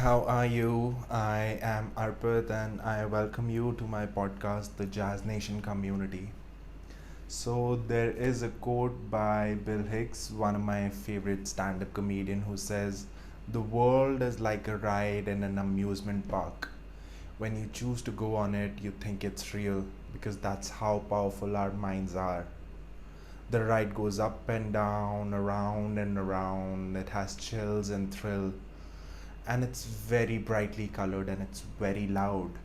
how are you? I am Arpit and I welcome you to my podcast, The Jazz Nation Community. So, there is a quote by Bill Hicks, one of my favorite stand up comedian, who says, "The world is like a ride in an amusement park. When you choose to go on it, you think it's real because that's how powerful our minds are. The ride goes up and down, around and around. It has chills and thrill, and it's very brightly colored and it's very loud.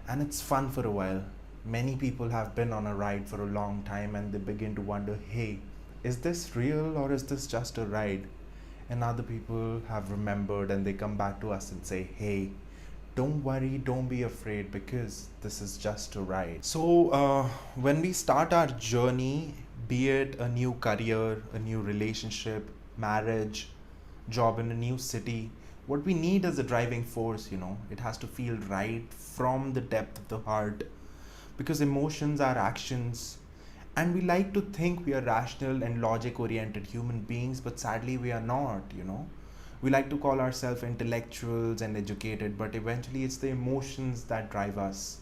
And it's fun for a while. Many people have been on a ride for a long time and they begin to wonder, hey, is this real or is this just a ride? And other people have remembered and they come back to us and say, hey, don't worry, don't be afraid because this is just a ride. When we start our journey, be it a new career, a new relationship, marriage, job in a new city, what we need is a driving force. It has to feel right from the depth of the heart because emotions are actions. And we like to think we are rational and logic oriented human beings, but sadly, we are not. We like to call ourselves intellectuals and educated, but eventually, it's the emotions that drive us.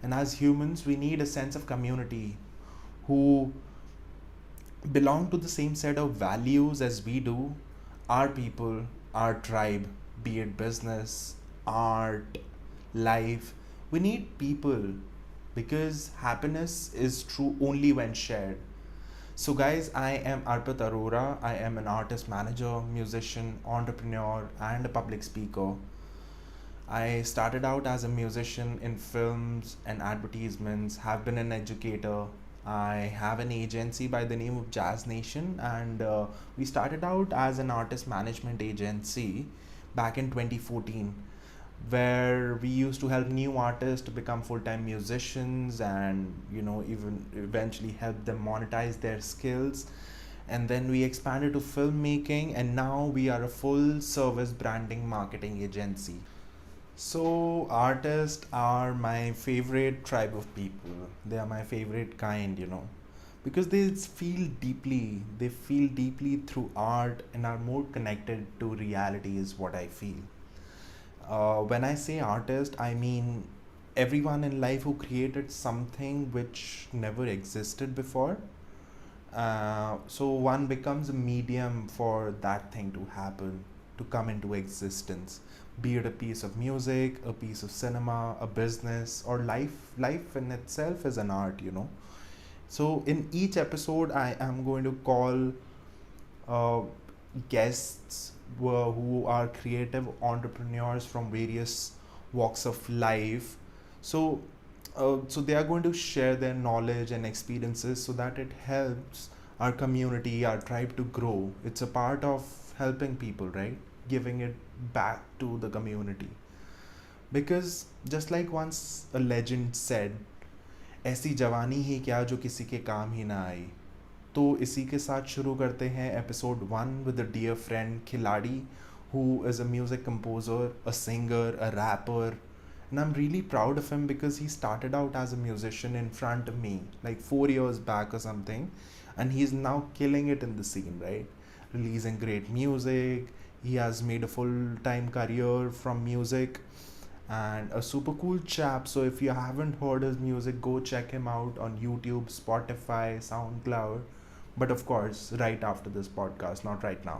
And as humans, we need a sense of community who belong to the same set of values as we do, our people, our tribe, be it business, art, life. We need people because happiness is true only when shared. So, guys, I am Arpit Arora. I am an artist manager, musician, entrepreneur, and a public speaker. I started out as a musician in films and advertisements, have been an educator. I have an agency by the name of Jazz Nation, and we started out as an artist management agency back in 2014, where we used to help new artists to become full-time musicians and even eventually help them monetize their skills. And then we expanded to filmmaking, and now we are a full service branding marketing agency. So, artists are my favorite tribe of people. They are my favorite kind, because they feel deeply through art and are more connected to reality, is what I feel. When I say artist, I mean everyone in life who created something which never existed before. So one becomes a medium for that thing to happen, to come into existence. Be it a piece of music, a piece of cinema, a business, or life. Life in itself is an art. So in each episode, I am going to call uh, guests who are creative entrepreneurs from various walks of life. So they are going to share their knowledge and experiences so that it helps our community, our tribe to grow. It's a part of helping people, right? Giving it back to the community. Because just like once a legend said, ऐसी जवानी ही क्या जो किसी के काम ही ना आई. तो इसी के साथ शुरू करते हैं episode 1 with a dear friend खिलाड़ी who is a music composer, a singer, a rapper. And I'm really proud of him because he started out as a musician in front of me, like 4 years back or something. And he's now killing it in the scene, right? Releasing great music. He has made a full time career from music and a super cool chap. So if you haven't heard his music, go check him out on YouTube, Spotify, SoundCloud. But of course, right after this podcast, not right now.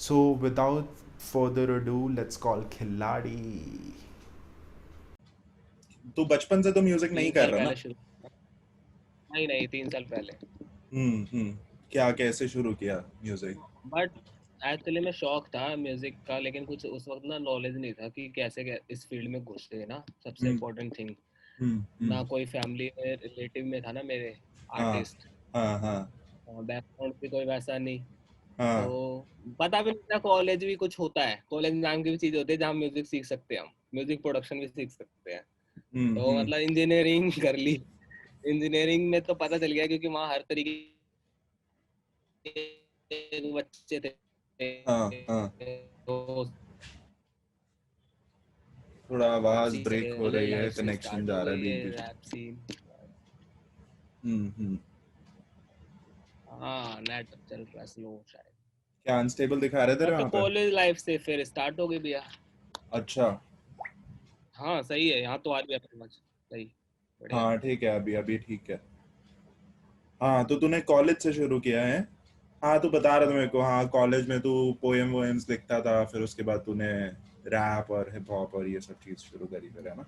So without further ado, let's call Khiladi. तू बचपन से तो music नहीं तीन कर साल रहा ना? पहले शुरू। नहीं नहीं, 3 साल पहले। हम्म. क्या कैसे शुरू किया म्यूजिक? बट एक्चुअली में शौक था म्यूजिक का, लेकिन कुछ उस वक्त ना नॉलेज नहीं था कि इस फील्ड में घुसते हैं ना, सबसे हम्म. Important thing. हम्म. ना कोई फैमिली में रिलेटिव में था ना मेरे हाँ आर्टिस्ट, हाँ हाँ बैकग्राउंड भी कोई वैसा नहीं। तो हाँ. पता भी नहीं था कॉलेज भी कुछ होता है, कॉलेज नाम की भी चीज होती है जहाँ म्यूजिक सीख सकते हैं, हम म्यूजिक प्रोडक्शन भी सीख सकते हैं। तो हम्म. मतलब इंजीनियरिंग कर ली। इंजीनियरिंग में तो पता चल गया क्योंकि वहाँ हर तरीके के बच्चे थे। हाँ हाँ. तो थोड़ा आवाज उसी से ब्रेक हो कॉलेज रही है, लाइफ से कनेक्शन स्टार्ट जा हो रहा है गई बीच है बीच में. Rap scene. हम्म. हाँ, नेटवर्क चल रहा स्लो शायद। क्या अनस्टेबल दिखा रहे तेरे हाँ, तो वहाँ पे? कॉलेज लाइफ से फिर स्टार्ट हो गई भैया। अच्छा। हाँ सही है, यहाँ तो आ रही है अपनी आवाज। सही, बढ़िया। हाँ ठीक है, अभी अभी ठीक है। हाँ तो तूने कॉलेज से शुरू किया है। हाँ तू बता रहा था मेरे को, हाँ कॉलेज में तू पोएम वोएम्स लिखता था, फिर उसके बाद तूने रैप और हिप हॉप और ये सब चीज शुरू करी फिर, है ना?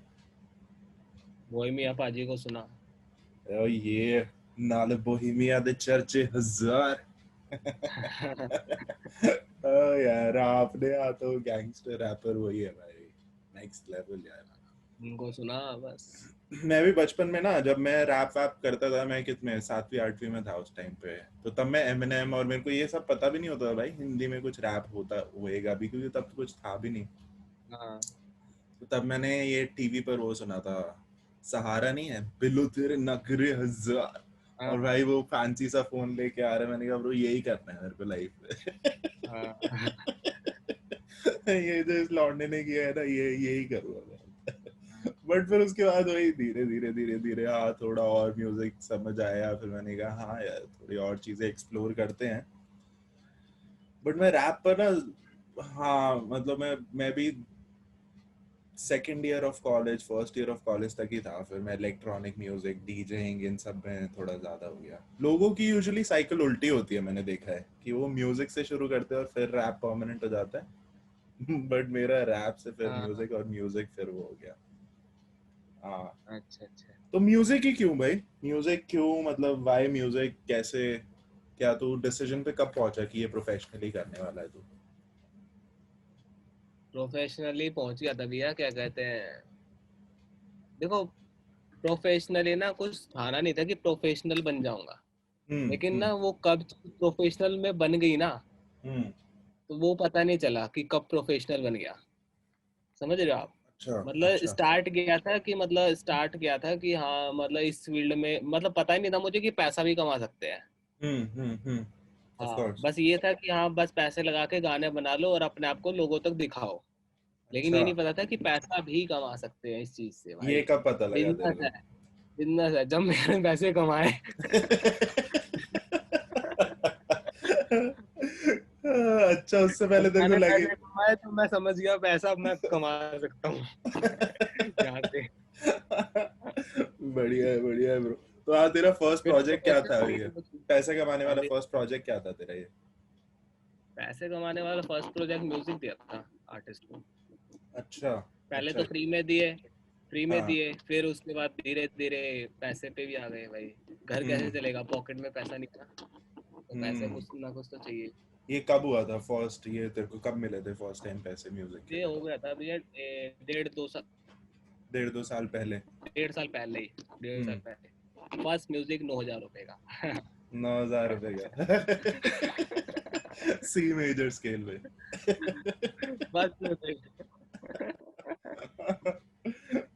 बोहेमिया पाजी को सुना? ओ ये, नाल बोहेमिया दे चर्चे हजार। ओ यार आपने, हाँ तो गैंगस्टर रैपर वही है भाई, नेक्स्ट लेवल यार। उनको सुना बस। मैं भी बचपन में ना, जब मैं रैप वैप करता था, मैं कितने 7वीं 8वीं में था उस टाइम पे, तो तब मैं एमिनेम, और मेरे को ये सब पता भी नहीं होता था भाई हिंदी में कुछ रैप होता होएगा भी, क्योंकि तब तो कुछ था भी नहीं। हाँ तो तब मैंने ये टीवी पर वो सुना था, सहारा नहीं है, बिल्लो तेरे नखरे हजार। हाँ और भाई वो फैंसी सा फोन लेके आ रहा है, मैंने कहा ब्रो यही करना है मेरे को लाइफ हाँ। में। ये जो इस लौंडे ने किया है ना, ये यही करूंगा मैं। बट फिर उसके बाद वही धीरे धीरे धीरे धीरे, हाँ थोड़ा और म्यूजिक समझ आया, फिर मैंने कहा हाँ यार थोड़ी और चीजें एक्सप्लोर करते हैं। बट मैं रैप पर ना, हाँ मतलब मैं भी second year of college first year of college तक ही था, फिर मैं इलेक्ट्रॉनिक म्यूजिक डीजेइंग इन सब में थोड़ा ज्यादा हो गया। लोगों की यूजुअली साइकिल उल्टी होती है, मैंने देखा है कि वो म्यूजिक से शुरू करते हैं और फिर रैप परमानेंट हो जाता है। बट मेरा रैप से फिर हाँ, म्यूजिक, और म्यूजिक फिर वो हो गया। हाँ। अच्छा अच्छा। तो म्यूजिक ही क्यों भाई, म्यूजिक क्यों, मतलब वाई म्यूजिक, कैसे, क्या तू डिसीजन पे कब पहुंचा कि ये प्रोफेशनली करने वाला है तू? प्रोफेशनली पहुंच गया था भैया, क्या कहते हैं, देखो, प्रोफेशनली ना कुछ ठाना नहीं था कि प्रोफेशनल बन जाऊंगा। लेकिन हम्म। ना वो कब प्रोफेशनल में बन गई ना, हम्म। तो वो पता नहीं चला कि कब प्रोफेशनल बन गया। समझ रहे हो आप? अच्छा मतलब अच्छा। स्टार्ट किया था कि हाँ मतलब इस फील्ड में, मतलब पता ही नहीं था मुझे कि पैसा भी कमा सकते हैं। हम्म। ऑफ हाँ कोर्स। बस ये था कि हाँ बस पैसे लगा के गाने बना लो और अपने आप को लोगों तक दिखाओ। लेकिन अच्छा, ये नहीं पता था कि पैसा भी कमा सकते हैं इस चीज से ये भाई। कब पता लगा तेरे बिजनेस को? है, बिजनेस है, जब मैंने पैसे कमाए। अच्छा, उससे जब पहले तेरे को मैंने लगे। पैसे कमाए तो मैं समझ गया पैसा अब मैं कमा सकता हूँ। यहाँ से बढ़िया है ब्रो। तो हाँ, तेरा फर्स्ट फिर प्रोजेक्ट क्या था प्रोफेशनली ये? तो पैसे कमाने वाला अभी फर्स्ट प्रोजेक्ट क्या था तेरा ये? पैसे कमाने वाला फर्स्ट प्रोजेक्ट म्यूजिक दिया था आर्टिस्ट को। अच्छा पहले अच्छा। तो फ्री में हाँ। दिए, फिर उसके बाद धीरे धीरे पैसे पे भी आ गए भाई। घर कैसे हम्म चलेगा, पॉकेट में पैसा नहीं था, तो पैसे हम्म। कुछ ना कुछ तो चाहिए। ये कब हुआ था फर्स्ट, ये तेरे को कब मिले थे फर्स्ट टाइम पैसे म्यूजिक के ये हो तेरे? गया था भैया 1.5 2 साल, 1.5 2 साल पहले? 1.5 साल पहले ही, 1.5 साल हम्म। पहले फर्स्ट म्यूजिक 9,000 रुपए का। 9,000 रुपए का? सी मेजर स्केल में? First music.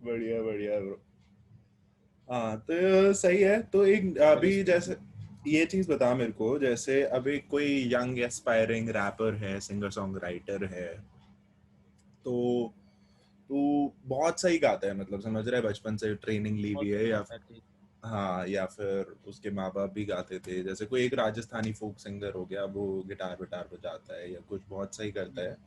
बढ़िया बढ़िया ब्रो। हाँ तो सही है। तो एक फिर अभी उसके जैसे ये चीज बता मेरे को, जैसे अभी कोई यंग एस्पायरिंग रैपर है, सिंगर सॉन्ग राइटर है, तो तू बहुत सही गाता है, मतलब समझ रहा है, बचपन से ट्रेनिंग ली हुई बहुत है, सही या आता है, ठीक। हाँ, या फिर उसके माँ बाप भी गाते थे, जैसे कोई एक राजस्थानी फोक सिंगर हो गया, वो गिटार विटार बजाता है या कुछ बहुत सही करता है,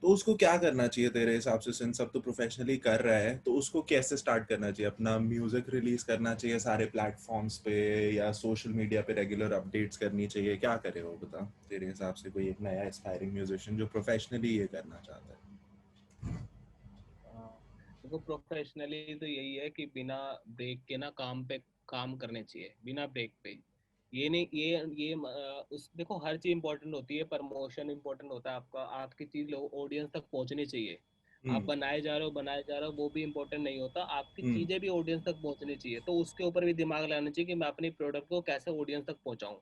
तो उसको क्या करना चाहिए तेरे हिसाब से, सिंस सब तो प्रोफेशनली कर रहा है, तो उसको कैसे स्टार्ट करना चाहिए? अपना म्यूजिक रिलीज करना चाहिए सारे प्लेटफॉर्म्स पे, या सोशल मीडिया पे रेगुलर अपडेट्स करनी चाहिए, क्या करे वो बता तेरे हिसाब से, कोई एक नया एस्पायरिंग म्यूजिशियन जो प्रोफेशनली ये करना चाहता है? हाँ, देखो प्रोफेशनली तो यही है कि बिना ब्रेक के ना काम पे काम करने चाहिए, बिना ब्रेक पे। ये नहीं, उस देखो हर चीज इंपॉर्टेंट होती है, प्रमोशन इंपॉर्टेंट होता है आपका, आपकी चीज लोग ऑडियंस तक पहुंचनी चाहिए। आप हम्म बनाए जा रहे हो वो भी इम्पोर्टेंट नहीं होता, आपकी हम्म चीजें भी ऑडियंस तक पहुंचनी चाहिए, तो उसके ऊपर भी दिमाग लगाना चाहिए कि मैं अपनी प्रोडक्ट को कैसे ऑडियंस तक पहुंचाऊं।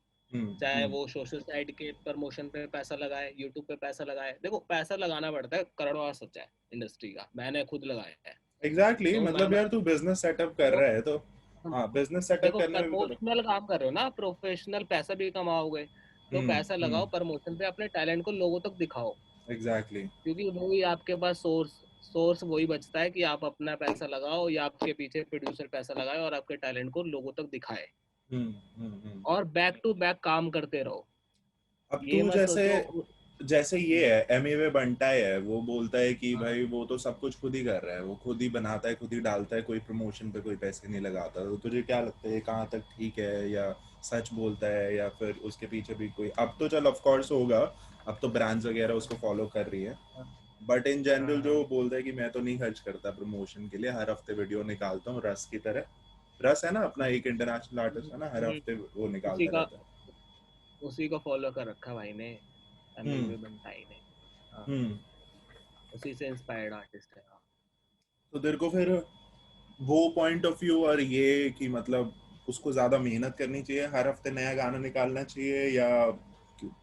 चाहे हम्म। वो सोशल साइट के प्रमोशन पे पैसा लगाए, यूट्यूब पे पैसा लगाए, देखो पैसा लगाना पड़ता है, करोड़ों का सच्चा है इंडस्ट्री का, मैंने खुद लगाया है। एग्जैक्टली तो मैं मतलब यार तू बिजनेस सेटअप कर तो रहा है तो, हाँ बिजनेस सेटअप देखो करने में भी तो प्रमोशनल काम कर रहे हो ना, प्रोफेशनल पैसा भी कमाओगे, तो पैसा लगाओ प्रमोशन पे, अपने टैलेंट को लोगों तक दिखाओ। एग्जैक्टली। क्योंकि वही आपके पास सोर्स वही बचता है कि आप अपना पैसा लगाओ या आपके पीछे प्रोड्यूसर पैसा लगाए और आपके टैलेंट को लोगों तक दिखाए, हम्म। और बैक टू बैक काम करते रहो। अब ये तू मत जैसे, सोचो। जैसे ये है एमिवे बंटा है, वो बोलता है कि हाँ भाई वो तो सब कुछ खुद ही कर रहा है, वो खुद ही बनाता है, खुद ही डालता है, कोई प्रमोशन पे कोई पैसे नहीं लगाता। तो तुझे क्या लगता है ये कहाँ तक ठीक है, या सच बोलता है, या फिर उसके पीछे भी कोई, अब तो चल ऑफ कोर्स होगा, अब तो ब्रांड्स वगैरह उसको फॉलो कर रही है, हाँ बट इन जनरल जो हाँ। बोलता है कि मैं तो नहीं खर्च करता प्रमोशन के लिए, हर हफ्ते वीडियो निकालता हूँ रस की तरह। रस है ना अपना एक इंटरनेशनल आर्टिस्ट है ना, हर हम्म, हफ्ते वो उसी निकालता का रहता है। उसी को फॉलो कर रखा भाई ने, हम्म। एमिवे बंटाई ने। हाँ, हम्म। उसी से इंस्पायर्ड आर्टिस्ट है। हाँ। तो तेरे को फिर वो पॉइंट ऑफ व्यू और ये कि मतलब उसको ज्यादा मेहनत करनी चाहिए, हर हफ्ते नया गाना निकालना चाहिए, या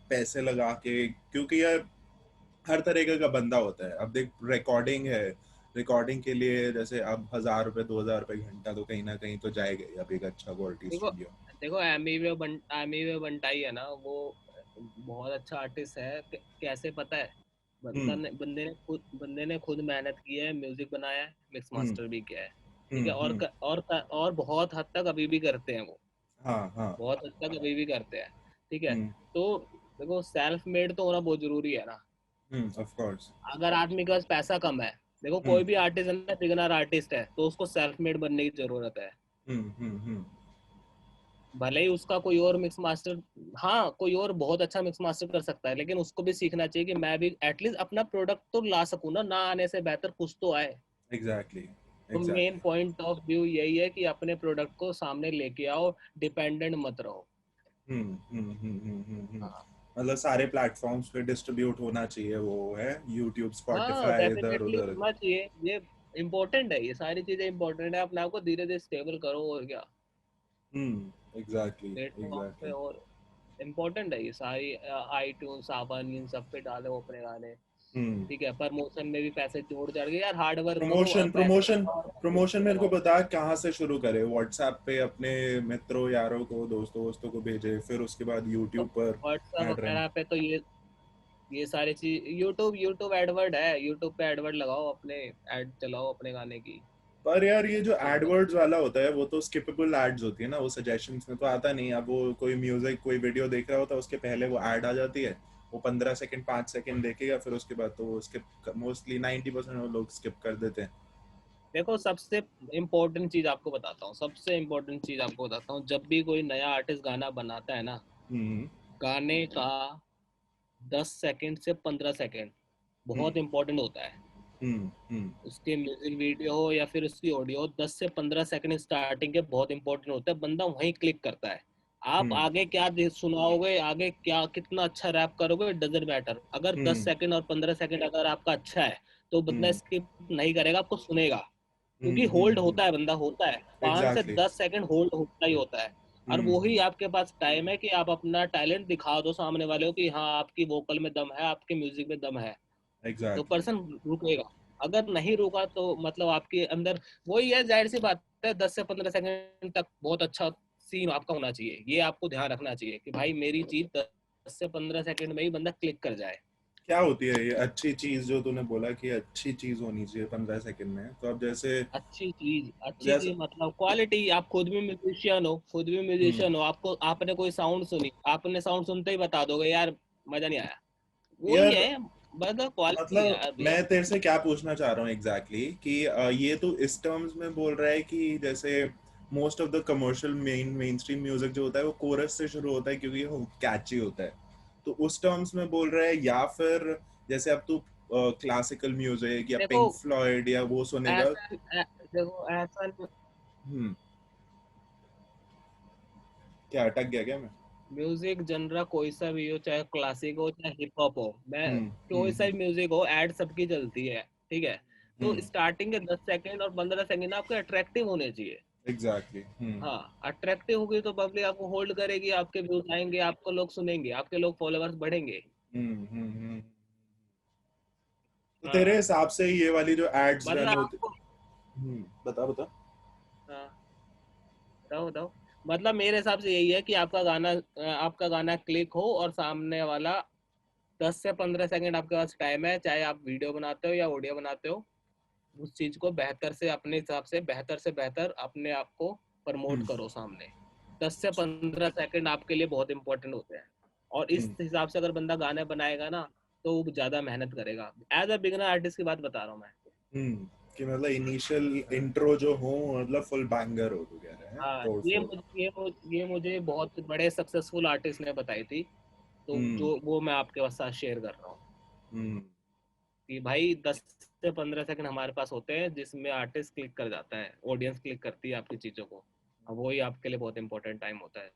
पैसे लगा के, क्योंकि यार हर तरीके का बंदा होता है। अब देख रिकॉर्डिंग है, रिकॉर्डिंग के लिए जैसे अब 1,000 रुपए 2,000 रुपए घंटा तो कहीं ना कहीं तो जाएगा ही, अब एक अच्छा क्वालिटी देखो स्टूडियो। देखो एमिवे बंटाई है ना, वो बहुत अच्छा आर्टिस्ट है। कैसे पता है? हम्म। बंदे ने खुद मेहनत की है, म्यूजिक बनाया है, मिक्स हम्म। मास्टर भी किया है। ठीक है, हम्म। और बहुत हद तक अभी भी करते हैं वो, हाँ हाँ। बहुत हद तक अभी भी करते हैं। ठीक है, हम्म। तो देखो सेल्फ मेड तो होना बहुत जरूरी है ना। Of course. अगर आदमी के पास पैसा कम है, देखो हम्म। कोई भी आर्टिस्ट है ना, बिगिनर आर्टिस्ट है, तो उसको सेल्फ मेड बनने की जरूरत है। हम्म। भले ही उसका कोई और मिक्स मास्टर, हाँ कोई और बहुत अच्छा मिक्स मास्टर कर सकता है, लेकिन उसको भी सीखना चाहिए कि मैं भी एटलीस्ट अपना प्रोडक्ट तो ला सकूं ना, ना आने से बेहतर कुछ तो आए। एग्जैक्टली। तो main exactly. Point of view यही है कि अपने प्रोडक्ट को सामने लेके आओ, डिपेंडेंट मत रहो। हाँ मतलब सारे प्लेटफॉर्म्स पे डिस्ट्रीब्यूट होना चाहिए, वो है यूट्यूब, हाँ, स्पॉटिफाई, इधर डेफिनेटली उधर। होना चाहिए। ये इम्पोर्टेंट है, ये सारी चीजें इम्पोर्टेंट है। अपने आप को धीरे धीरे स्टेबल करो, और क्या, एग्जैक्टली। प्लेटफॉर्म पे। एग्जैक्टली। और इम्पोर्टेंट है ये सारी, iTunes, सावन, इन सब पे डालो अपने गाने। हम्म। ठीक है, प्रमोशन में भी पैसे जोड़ जाड़ के यार, हार्ड वर्क करो, प्रमोशन पैसे प्रमोशन लगाओ, प्रमोशन मेरे को लगाओ। बता कहाँ से शुरू करे? व्हाट्सएप पे अपने मित्रों यारों को, दोस्तों दोस्तों को भेजे, फिर उसके बाद तो यूट्यूब पर व्हाट्सएप ऐड रन। वगैरह पे तो ये सारी चीज, यूट्यूब यूट्यूब एडवर्ड है, यूट्यूब पे एडवर्ड लगाओ, अपने एड चलाओ अपने गाने की। पर यार ये जो सिंपल। एडवर्ड्स वाला होता है वो तो स्किपेबल एड्स होती है ना, वो सजेशंस में तो आता नहीं। अब वो कोई म्यूजिक कोई वीडियो देख रहा होता है, उसके पहले वो ऐड आ जाती है, वो 15 सेकंड 5 सेकंड देखेगा, फिर उसके बाद तो वो स्किप, मोस्टली 90% लोग स्किप कर देते हैं। देखो सबसे इम्पोर्टेंट चीज आपको बताता हूँ, सबसे इम्पोर्टेंट चीज आपको बताता हूँ, जब भी कोई नया आर्टिस्ट गाना बनाता है ना, हम्म। गाने का 10 सेकंड से 15 सेकंड हम्म। बहुत इंपॉर्टेंट होता है। हम्म। उसके म्यूजिक वीडियो हो या फिर उसकी ऑडियो हो, 10 से 15 सेकंड स्टार्टिंग के बहुत इंपॉर्टेंट होते हैं, बंदा वहीं क्लिक करता है। आप हम्म। आगे क्या सुनाओगे, आगे क्या कितना अच्छा रैप करोगे, डजेंट मैटर। अगर दस हम्म। सेकंड और 15 सेकंड अगर आपका अच्छा है, तो बंदा हम्म। स्किप नहीं करेगा, आपको सुनेगा। क्योंकि होल्ड होता है, बंदा होता है, 5 से 10 सेकंड होल्ड होता ही होता है। और हम्म। वही आपके पास टाइम है कि आप अपना टैलेंट दिखा दो सामने वाले को कि हाँ आपकी वोकल में दम है, आपके म्यूजिक में दम है, तो एग्जैक्टली। पर्सन रुकेगा। अगर नहीं रुका तो मतलब आपके अंदर, वही है, जाहिर सी बात है, 10 से 15 सेकंड तक बहुत अच्छा सीन आपका होना चाहिए। ये आपको ध्यान रखना चाहिए कि भाई मेरी चीज 10 से 15 सेकंड में ही बंदा क्लिक कर जाए। क्या होती है ये अच्छी चीज जो तूने बोला कि अच्छी चीज होनी चाहिए 15 सेकंड में? तो अब जैसे अच्छी जैसे चीज मतलब क्वालिटी। आप खुद भी म्यूजिशियन हो, खुद भी हम्म। म्यूजिशियन हो, आपको आपने कोई साउंड सुनी, आपने साउंड सुनते ही बता दोगे यार मजा नहीं आया। वही यार है, मतलब क्वालिटी मतलब यार भैया। मैं तेरे से क्या पूछना चाह रहा हूँ एग्जैक्टली exactly, कि ये तो इस टर्म्स में बोल रहा है कि जैसे most of the commercial main stream music जो होता है वो कोरस से शुरू होता है क्योंकि वो कैची होता है, तो उस टर्म्स में बोल रहा है, या फिर जैसे अब तू क्लासिकल म्यूजिक या देखो पिंक फ्लॉयड या वो सुनेगा? देखो ऐसा, हम्म। क्या अटक गया क्या मैं? म्यूजिक जनरा कोई सा भी हो, चाहे क्लासिक हो चाहे हिप हॉप हो, मैं कोई सा हम्म। भी म्यूजिक हो, एड सबकी चलती है। ठीक है, तो हम्म। स्टार्टिंग के 10 सेकंड और 15 सेकंड आपके अट्रैक्टिव होने चाहिए। एग्जैक्टली। हाँ, अट्रैक्टिव होगी तो पब्लिक आपको होल्ड करेगी, आपके व्यूज आएंगे, आपको लोग सुनेंगे, आपके लोग फॉलोअर्स बढ़ेंगे। हम्म। तो तेरे हाँ, हिसाब से ये वाली जो एड्स रन मतलब होती। आपको, बता बता। हाँ बताओ बताओ। मतलब मेरे हिसाब से यही है कि आपका गाना क्लिक हो और सामने वाला, 10 से 15 सेकंड आपके पास टाइम है, चाहे आप वीडियो बनाते हो या ऑडियो बनाते हो, उस चीज को बेहतर से अपने हिसाब से बेहतर अपने आप को प्रमोट हम्म। करो सामने। 10 से 15 सेकंड आपके लिए बहुत इंपॉर्टेंट होते हैं। और इस हम्म। हिसाब से अगर बंदा गाने बनाएगा ना, तो वो ज्यादा मेहनत करेगा। एज अ बिगिनर आर्टिस्ट की बात बता रहा हूँ मैं। कि मतलब इनिशियल इंट्रो जो हो मतलब फुल बैंगर हो, तो कह रहे हैं हाँ, तोड़ ये फोड़। मुझ, ये मुझ, ये मुझे बहुत बड़े सक्सेसफुल आर्टिस्ट ने बताई थी, तो हम्म। जो वो मैं आपके साथ शेयर कर रहा हूँ हम्म। कि भाई 10 से 15 सेकंड हमारे पास होते हैं जिसमें आर्टिस्ट क्लिक कर जाता है, ऑडियंस क्लिक करती है आपकी चीज़ों को। अब वही आपके लिए बहुत इंपॉर्टेंट टाइम होता है,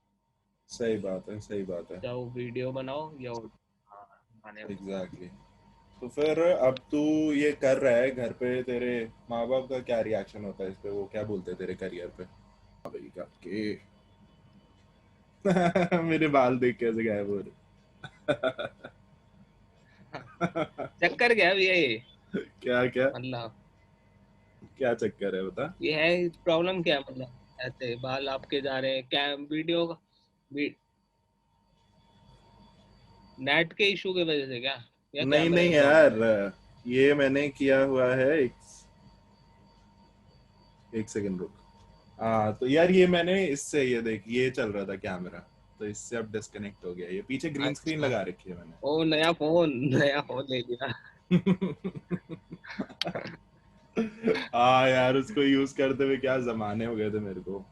सही बात है, सही बात है। चाहे वो वीडियो बनाओ या हाँ, गाने बनाओ। एग्जैक्टली तो फिर अब तू ये कर रहा है घर पे, तेरे माँ बाप का क्या रिएक्शन होता है इस पे? वो क्या बोलते हैं तेरे करियर पे? हाँ भाई का के मेरे बाल देख कैसे गायब हो रहे? चक्कर क्या है ये, क्या क्या? मतलब क्या चक्कर है बता। ये है प्रॉब्लम क्या है, मतलब ऐसे बाल आपके जा रहे हैं क्या, वीडियो का नेट के इशू की वजह से क्या, या नहीं कैमरे नहीं प्रॉब्लम यार, है? ये मैंने किया हुआ है। एक सेकंड रुक। हाँ तो यार ये मैंने इससे, ये देख ये चल रहा था कैमरा, तो इससे अब डिस्कनेक्ट हो गया। ये पीछे ग्रीन स्क्रीन अच्छा, लगा रखी है मैंने। ओ नया फोन ले लिया। हाँ यार, उसको यूज करते हुए क्या जमाने हो गए थे मेरे को।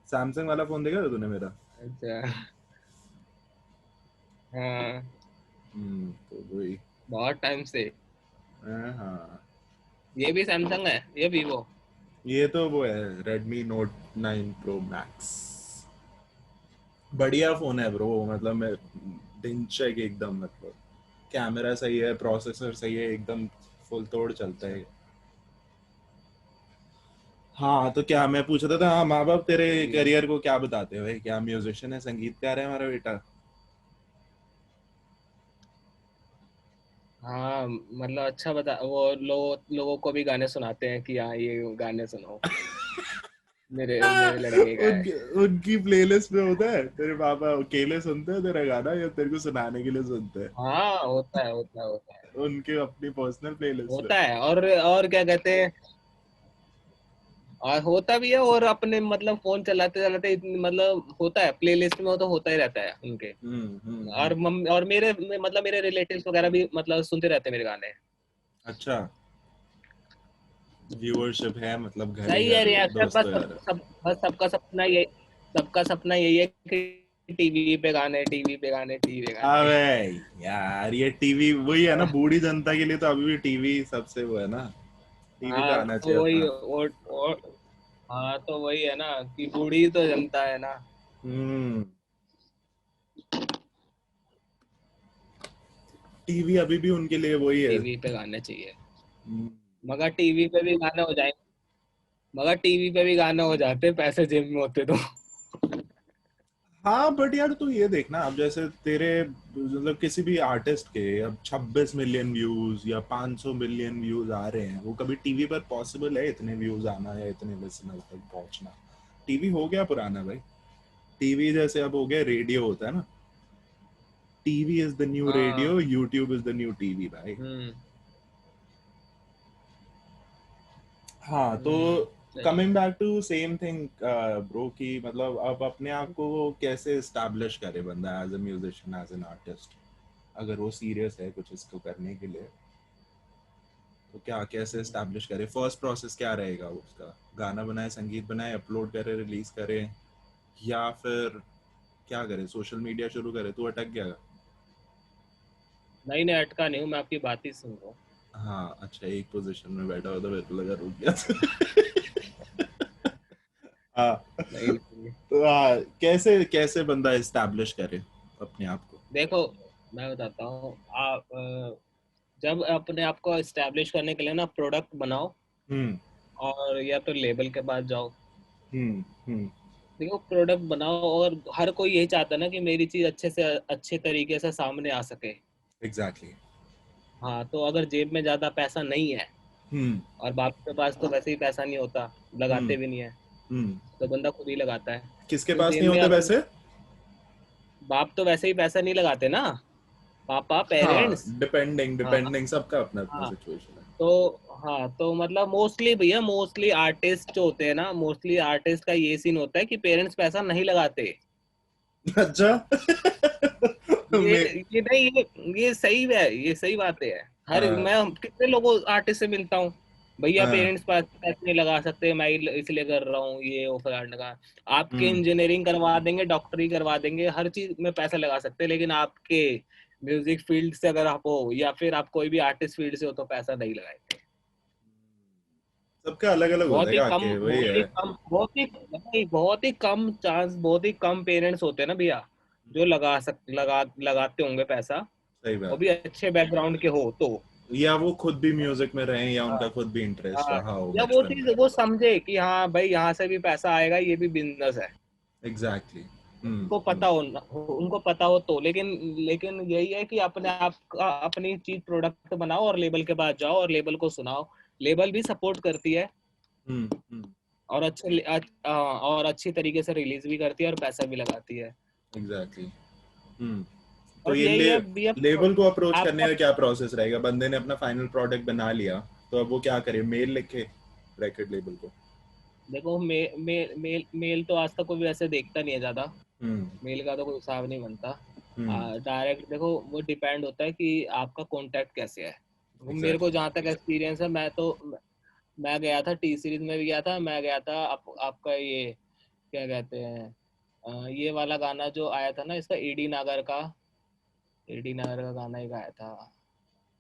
सैमसंग वाला फोन देखा था तूने मेरा? अच्छा, हाँ, तो वही। बहुत टाइम से। हाँ। ये भी सैमसंग है, ये वीवो? ये तो वो है Redmi Note 9 Pro Max। बढ़िया फोन है ब्रो, मतलब मैं दिन चेक एकदम, मतलब कैमरा सही है, प्रोसेसर सही है, एकदम फुल तोड़ चलता अच्छा, है। हाँ तो क्या मैं पूछ रहा था, हाँ माँ बाप तेरे सही है। करियर को क्या बताते हैं भाई? क्या म्यूजिशियन है, संगीतकार है हमारा बेटा? हाँ, मतलब अच्छा बता, वो लोगों को भी गाने सुनाते हैं कि हाँ ये गाने सुनो, मेरे मेरे लड़के का है। उनकी प्लेलिस्ट में होता है तेरे पापा अकेले सुनते हैं तेरा गाना, या तेरे को सुनाने के लिए सुनते हैं? हाँ, होता है। उनके अपनी पर्सनल प्लेलिस्ट में। होता है, और क्या कहते हैं, और होता भी है, और अपने मतलब फोन चलाते चलाते मतलब होता है, प्लेलिस्ट में वो तो होता ही रहता है उनके। और मम्मी और मतलब मेरे रिलेटिव्स वगैरह भी मतलब सुनते रहते हैं मेरे गाने। अच्छा, व्यूअरशिप है मतलब घर ही सही है घर रिएक्शन, दोस्तों यार। बस सबका सपना यही है कि टीवी पे गाने। अबे यार, ये टीवी वही है ना, हाँ, बूढ़ी जनता के लिए तो अभी भी टीवी सबसे वो है ना। टीवी पे हाँ, आना तो चाहिए वही अपना। हाँ, तो वही है ना कि बूढ़ी तो जनता है ना। हम्म। टीवी अभी भी उनके लिए वही है। टीवी पे गाने चाहिए, हम्म। मगर टीवी पे भी गाने हो जाए, मगर टीवी पे भी गाने हो जाते, पैसे जेब में होते तो। हाँ बट यार तू ये देखना, अब जैसे तेरे मतलब किसी भी आर्टिस्ट के अब 26 मिलियन व्यूज या 500 मिलियन व्यूज आ रहे हैं, वो कभी टीवी पर पॉसिबल है इतने व्यूज आना या इतने लिसनर तक पहुंचना? टीवी हो गया पुराना भाई। टीवी जैसे अब हो गया रेडियो होता है ना, टीवी इज द न्यू हाँ। Radio, YouTube is the new TV भाई। हम्म। हाँ तो सही है। Coming back to same thing bro, की मतलब अब अपने आप को वो कैसे एस्टैब्लिश करे बंदा as a musician, as an artist, अगर वो सीरियस है कुछ इसको करने के लिए, तो क्या कैसे एस्टैब्लिश करे? फर्स्ट प्रोसेस क्या रहेगा उसका? गाना बनाए, संगीत बनाए, अपलोड करे, रिलीज करे, या फिर क्या करे? सोशल मीडिया शुरू करे? तू अटक गया? नहीं नहीं, अटका नहीं हूँ, मैं आपकी बात ही सुन रहा हूँ। हाँ अच्छा, एक पोजीशन में बैठा हुआ था, मेरे को लगा रुक गया। हाँ नहीं नहीं, तो हाँ, कैसे कैसे बंदा एस्टैब्लिश करे अपने आप को? देखो मैं बताता हूँ, आप जब अपने आप को एस्टेब्लिश करने के लिए ना प्रोडक्ट बनाओ, हम्म। और या तो लेबल के पास जाओ। हम्म। देखो प्रोडक्ट बनाओ, और हर कोई यही चाहता है ना कि मेरी चीज अच्छे से अच्छे तरीके से सामने आ सके। एग्जैक्टली। हाँ, तो अगर जेब में ज्यादा पैसा नहीं है, हम्म। और बाप के पास तो वैसे ही पैसा नहीं होता, हम्म। लगाते भी नहीं है, हम्म। तो बंदा खुद ही लगाता है। किसके तो पास जेब नहीं में होते अगर पैसे? बाप तो वैसे ही पैसा नहीं लगाते ना, पापा हाँ, पेरेंट्स। डिपेंडिंग हाँ, डिपेंडिंग सबका अपना अपना हाँ, सिचुएशन है। तो हाँ, तो मतलब मोस्टली भैया, मोस्टली आर्टिस्ट जो होते हैं ना, मोस्टली आर्टिस्ट का ये सीन होता है कि पेरेंट्स पैसा नहीं लगाते। अच्छा। ये मैं ये नहीं ये सही है, ये सही बात है। हर हाँ, मैं कितने लोगों आर्टिस्ट से मिलता हूँ, भैया हाँ, पेरेंट्स पास पैसे नहीं लगा सकते, मैं इसलिए कर रहा हूँ ये वो फलाने का। आपके हम्म, इंजीनियरिंग करवा देंगे, डॉक्टरी करवा देंगे, हर चीज में पैसा लगा सकते हैं, लेकिन आपके म्यूजिक फील्ड से अगर आप हो या फिर आप कोई भी आर्टिस्ट फील्ड से हो तो पैसा नहीं लगाएंगे। सबका अलग अलग होता बहुत है ही कम, आके, वही बहुत ही है। कम, बहुत ही कम चांस, बहुत ही कम पेरेंट्स होते हैं ना भैया, जो लगाते होंगे पैसा, सही वो बात भी है। अच्छे बैकग्राउंड के हो तो। या वो खुद भी म्यूजिक में रहे, या हाँ उनका खुद भी इंटरेस्ट हाँ, रहा हो या वो बचपन चीज में। वो समझे कि हाँ भाई यहाँ से भी पैसा आएगा, ये भी बिजनेस है। एग्जैक्टली। उनको पता हो, उनको पता हो तो। लेकिन लेकिन यही है कि अपने आप का अपनी चीज प्रोडक्ट बनाओ और लेबल के पास जाओ और लेबल को सुनाओ। लेबल भी सपोर्ट करती है हम्म, हम्म, और और अच्छी तरीके से रिलीज भी करती है और पैसा भी लगाती है। एग्जैक्टली। हम्म। तो बस ये यही है भैया, लेबल को अप्रोच करने आपका। का क्या प्रोसेस रहेगा? बंदे ने अपना फाइनल प्रोडक्ट बना लिया, तो अब वो क्या करे? मेल लिखे रैकेट लेबल को? देखो मेल तो आज तक कोई ऐसे देखता नहीं है ज्यादा। हम्म, मेल का तो कोई हिसाब नहीं बनता। हम्म, डायरेक्ट देखो, वो डिपेंड होता है कि आपका कांटेक्ट कैसे है। वो मेरे को एग्जैक्टली। जहाँ तक एक्सपीरियंस है, मैं गया था टी सीरीज में भी गया था, मैं गया था आपका ये क्या कहते हैं, ये वाला गाना जो आया था ना इसका, ईडी नागर का गाना एक आया था,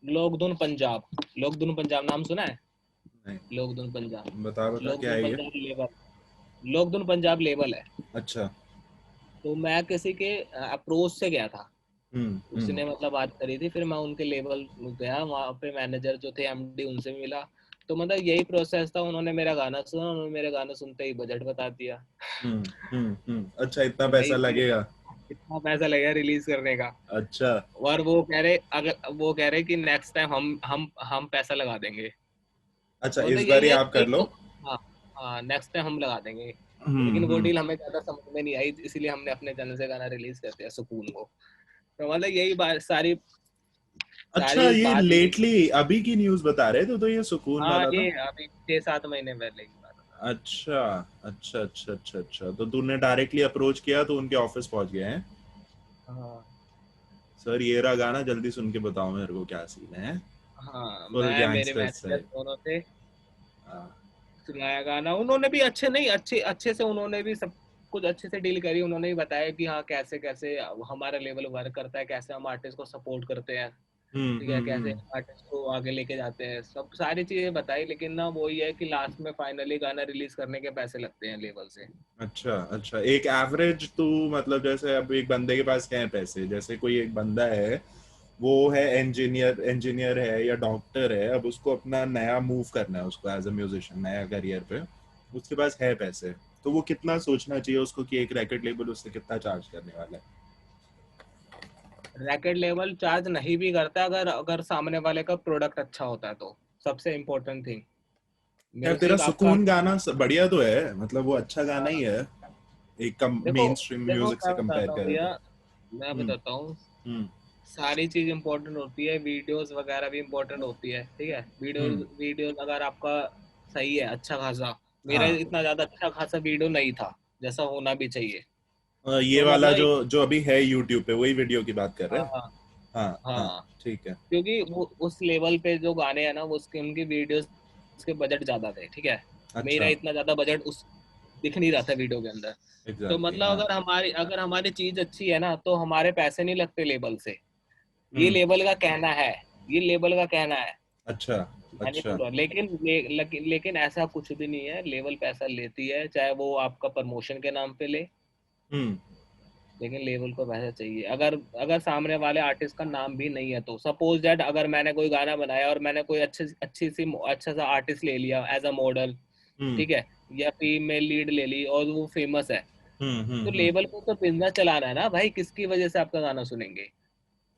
लोग धुन पंजाब, नाम सुना है? नहीं, लोग धुन पंजाब, बता बता लोग क्या धुन है ये? पंजाब लेवल, लोग धुन पंजाब लेवल है। अच्छा। तो मैं किसी के अप्रोच से गया था, हम्म, हम्म, उसने मतलब बात करी थी, फिर मैं उनके लेवल गया, वहाँ पे मैनेजर जो थे, एमडी, उनसे भी मिला। तो मतलब यही प्रोसेस था, उन्होंने मेरा गाना सुना, उन्होंने मेरे गाना सुनते ही बजट बता दिया हम्म, हम्म, अच्छा, इतना कि भाई पैसा लगेगा? इतना पैसा लगेगा रिलीज करने का। अच्छा, और वो कह रहे कि नेक्स्ट टाइम हम पैसा लगा देंगे। अच्छा, तो मतलब इस बार यही ही है आप कर एक लो। तो, हाँ हाँ, नेक्स्ट टाइम हम लगा देंगे। हम्म, लेकिन वो हम्म। डील हमें ज्यादा समझ में नहीं आई, इसलिए हमने अपने चैनल से गाना रिलीज कर दिया, सुकून को। तो मतलब यही बात, सारी अच्छा, सारी ये बात यही है। लेटली अभी की न्यूज़ बता रहे थे, तो ये सुकून हाँ, वाला था? ये अभी 6-7 महीने पहले की बात है। अच्छा, अच्छा, अच्छा, अच्छा, अच्छा, तो तूने डायरेक्टली अप्रोच किया तो उनके ऑफिस पहुंच गए हैं? हाँ सर, ये रहा गाना, जल्दी सुन के बताओ मेरे को क्या सीन है। हाँ, फुल मैं मेरे गैंगस्टर मैनेजर स्टाइल। दोनों थे, हाँ। सुनाया गाना, उन्होंने भी अच्छे, नहीं अच्छे अच्छे से, उन्होंने भी सब कुछ अच्छे से डील करी। उन्होंने भी बताया कि हाँ कैसे कैसे हमारा लेवल वर्क करता है, कैसे हम आर्टिस्ट को सपोर्ट करते हैं, हम्म, ठीक है, हम्म, कैसे आर्टिस्ट को आगे लेके जाते हैं, सब सारी चीजें बताई। लेकिन ना वो ये है कि लास्ट में फाइनली गाना रिलीज करने के पैसे लगते हैं लेवल से। अच्छा, अच्छा, एक एवरेज तू, मतलब जैसे अब एक बंदे के पास क्या है पैसे, जैसे कोई एक बंदा है, वो है इंजीनियर है या डॉक्टर है, अब उसको अपना नया मूव करना है, उसको एज अ म्यूजिशियन नया करियर पे, उसके पास है पैसे, तो वो कितना सोचना चाहिए उसको कि एक रैकेट लेबल उससे कितना चार्ज करने वाला है? रैकेट लेवल चार्ज नहीं भी करता, अगर अगर सामने वाले का प्रोडक्ट अच्छा होता है तो। सबसे इम्पोर्टेंट थिंग, यार, तेरा म्यूजिक आपका। सुकून गाना बढ़िया तो है, मतलब वो अच्छा गाना ही है, एक कम देखो मेन स्ट्रीम देखो म्यूजिक से मैं कंपेयर बताता हूँ करे भैया, तो। मैं हम्म, बताता हूँ, हम्म, सारी चीज इम्पोर्टेंट होती है, वीडियोस वगैरह भी इम्पोर्टेंट होती है, ठीक है। हम्म। वीडियोस अगर आपका सही है, अच्छा खासा, मेरा हाँ, इतना ज्यादा अच्छा खासा वीडियो नहीं था, जैसा होना भी चाहिए। ये तो वाला मतलब, जो जो अभी है यूट्यूब पे, वही वीडियो की बात कर रहे हैं? हाँ हाँ, हाँ, हाँ, ठीक है। क्योंकि वो उस लेवल पे जो गाने हैं ना, वो उसके उनकी वीडियोस के बजट ज्यादा थे, ठीक है। मेरा अच्छा, इतना ज्यादा बजट उस दिख नहीं रहा था वीडियो के अंदर। तो एग्जैक्टली, मतलब हाँ। अगर हमारी चीज अच्छी है ना, तो हमारे पैसे नहीं लगते लेबल से। ये हम्म, लेबल का कहना है, ये लेबल का कहना है। अच्छा, मैं नहीं अच्छा। बोल रहा, लेकिन ऐसा कुछ भी नहीं है, लेबल पैसा लेती है, चाहे वो आपका प्रमोशन के नाम पे ले, हम्म, लेकिन लेबल को पैसा चाहिए। अगर अगर सामने वाले आर्टिस्ट का नाम भी नहीं है तो, सपोज दैट अगर मैंने कोई गाना बनाया और मैंने कोई अच्छा सा आर्टिस्ट ले लिया एज अ मॉडल, हम्म, ठीक है, या फीमेल लीड ले ली और वो फेमस है, हम्म, तो लेबल को तो बिजनेस चलाना है ना भाई, किसकी वजह से आपका गाना सुनेंगे।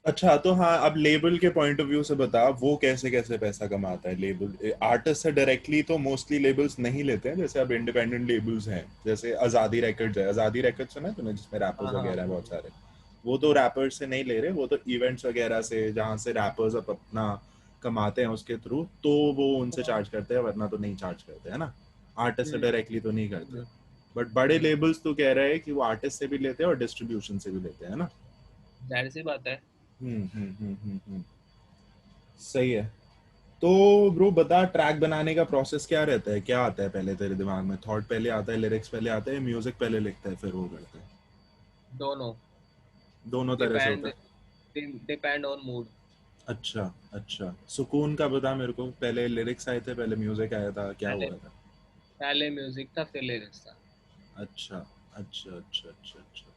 अच्छा, तो हाँ, अब लेबल के पॉइंट ऑफ व्यू से बता, वो कैसे कैसे पैसा कमाता है लेबल आर्टिस्ट से डायरेक्टली? तो मोस्टली लेबल्स नहीं लेते हैं, जैसे अब इंडिपेंडेंट लेबल्स हैं, जैसे आज़ादी रिकॉर्ड्स है, आज़ादी रिकॉर्ड्स सुना है तूने, जिसमें रैपर्स हाँ हाँ वगैरह हैं बहुत सारे? वो तो रैपर्स से नहीं ले रहे, वो तो इवेंट्स वगैरह से, जहाँ से रैपर्स अब अपना कमाते हैं उसके थ्रू, तो वो उनसे हाँ। चार्ज करते हैं, वरना तो नहीं चार्ज करते है ना। आर्टिस्ट से हम्म, डायरेक्टली तो नहीं करते। हम्म, बट बड़े हम्म। लेबल्स तो कह रहे हैं कि वो आर्टिस्ट से भी लेते हैं और डिस्ट्रीब्यूशन से भी लेते हैं, है ना? जाहिर सी बात है। सही है। तो ब्रो बता, ट्रैक बनाने का प्रोसेस क्या रहता है? क्या आता है पहले तेरे दिमाग में? थॉट पहले आता है, लिरिक्स पहले आता है, म्यूजिक पहले लिखता है फिर वो करता है? दोनों। दोनों तरह से होता डिपेंड है? Depend on mood. अच्छा। अच्छा, सुकून का बता मेरे को, पहले लिरिक्स आए थे, पहले म्यूजिक आया था, क्या पहले हुआ था? पहले म्यूजिक था फिर लिरिक्स था। अच्छा अच्छा अच्छा अच्छा अच्छा।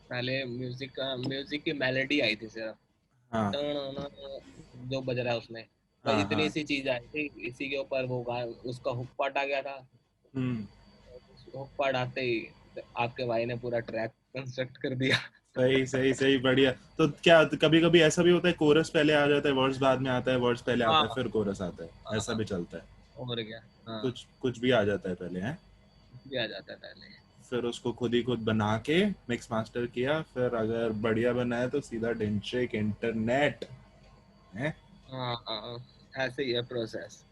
पहले म्यूजिक की मेलोडी आई थी सिर्फ, हाँ जो बज रहा है उसमें, बस हाँ इतनी हाँ। सी चीज आई थी। इसी के ऊपर वो उसका हुक पार्ट आ गया था। हम्म। हुक पार्ट आते ही आपके भाई ने पूरा ट्रैक कंस्ट्रक्ट कर दिया। सही सही सही, बढ़िया। तो क्या कभी कभी ऐसा भी होता है, कोरस पहले आ जाता है, वर्स बाद में आता है, वर्स पहले आता है हाँ फिर कोरस आता है, हाँ ऐसा हाँ, भी चलता है? और क्या। हाँ, कुछ कुछ भी आ जाता है पहले हैं, भी आ जाता है पहले। फिर उसको खुद ही खुद बना के मिक्स मास्टर किया, फिर अगर बढ़िया बना है तो सीधा डिंचेक इंटरनेट है। हाँ हाँ हाँ, ऐसे ही है प्रोसेस।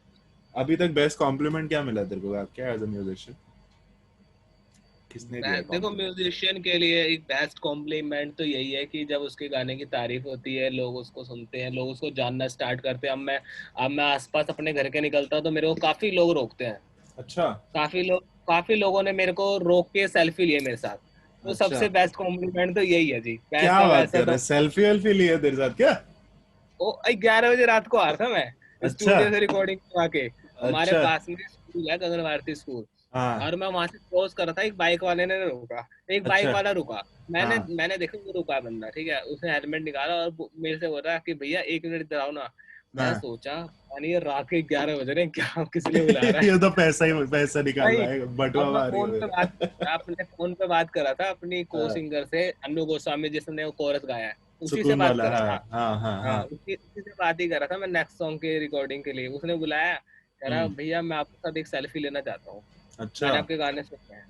अभी तक बेस्ट कॉम्प्लीमेंट क्या मिला तेरे को, क्या एज अ म्यूजिशियन किसने दिया देखो, कॉम्प्लीमेंट? म्यूजिशियन के लिए एक बेस्ट कॉम्प्लीमेंट तो यही है कि जब उसके गाने की तारीफ होती है, लोग उसको सुनते हैं, लोग उसको जानना स्टार्ट करते हैं। अब मैं आसपास अपने घर के निकलता हूँ तो मेरे को काफी लोग रोकते हैं। अच्छा काफी लोगों ने मेरे को रोक के सेल्फी लिए मेरे साथ। तो अच्छा। सबसे बेस्ट कॉम्प्लीमेंट तो यही है जी, क्या पैसा बात वैसा कर रहा तो। है, सेल्फी वेल्फी लिए तेरे साथ क्या? ओ 11 बजे रात को आ रहा था मैं अच्छा स्टूडियो से रिकॉर्डिंग करवा के। हमारे अच्छा। पास में स्कूल है, गगन भारती स्कूल। हाँ। और मैं वहां से क्रॉस कर रहा था, एक बाइक वाले ने रोका। एक बाइक अच्छा। वाला रुका। मैंने हाँ मैंने देखा वो रुका बंदा, ठीक है, उसने हेलमेट निकाला और मेरे से बोल रहा कि भैया 1 मिनट इधर आओ ना। मैं हाँ। सोचा यानी ये रात के 11 बज रहे हैं, क्या किस लिए बुला रहा है। ये तो पैसा ही पैसा निकाल नहीं, रहा है, बटुआ अब मैं मारी है फोन पे बात मेरा। मैं अपने फोन पे बात कर रहा था अपनी को हाँ, सिंगर से, अन्नू गोस्वामी जिसने वो कोरस गाया है। उसी से सुकून बात वाला, कर रहा हाँ था। हाँ हाँ हाँ, हाँ। उसी से बात ही कर रहा था मैं नेक्स्ट सॉन्ग के रिकॉर्डिंग के लिए। उसने बुलाया, कह रहा हम्म। भैया मैं आपके साथ एक सेल्फी लेना चाहता हूँ। अच्छा। मैंने आपके गाने सुने हैं।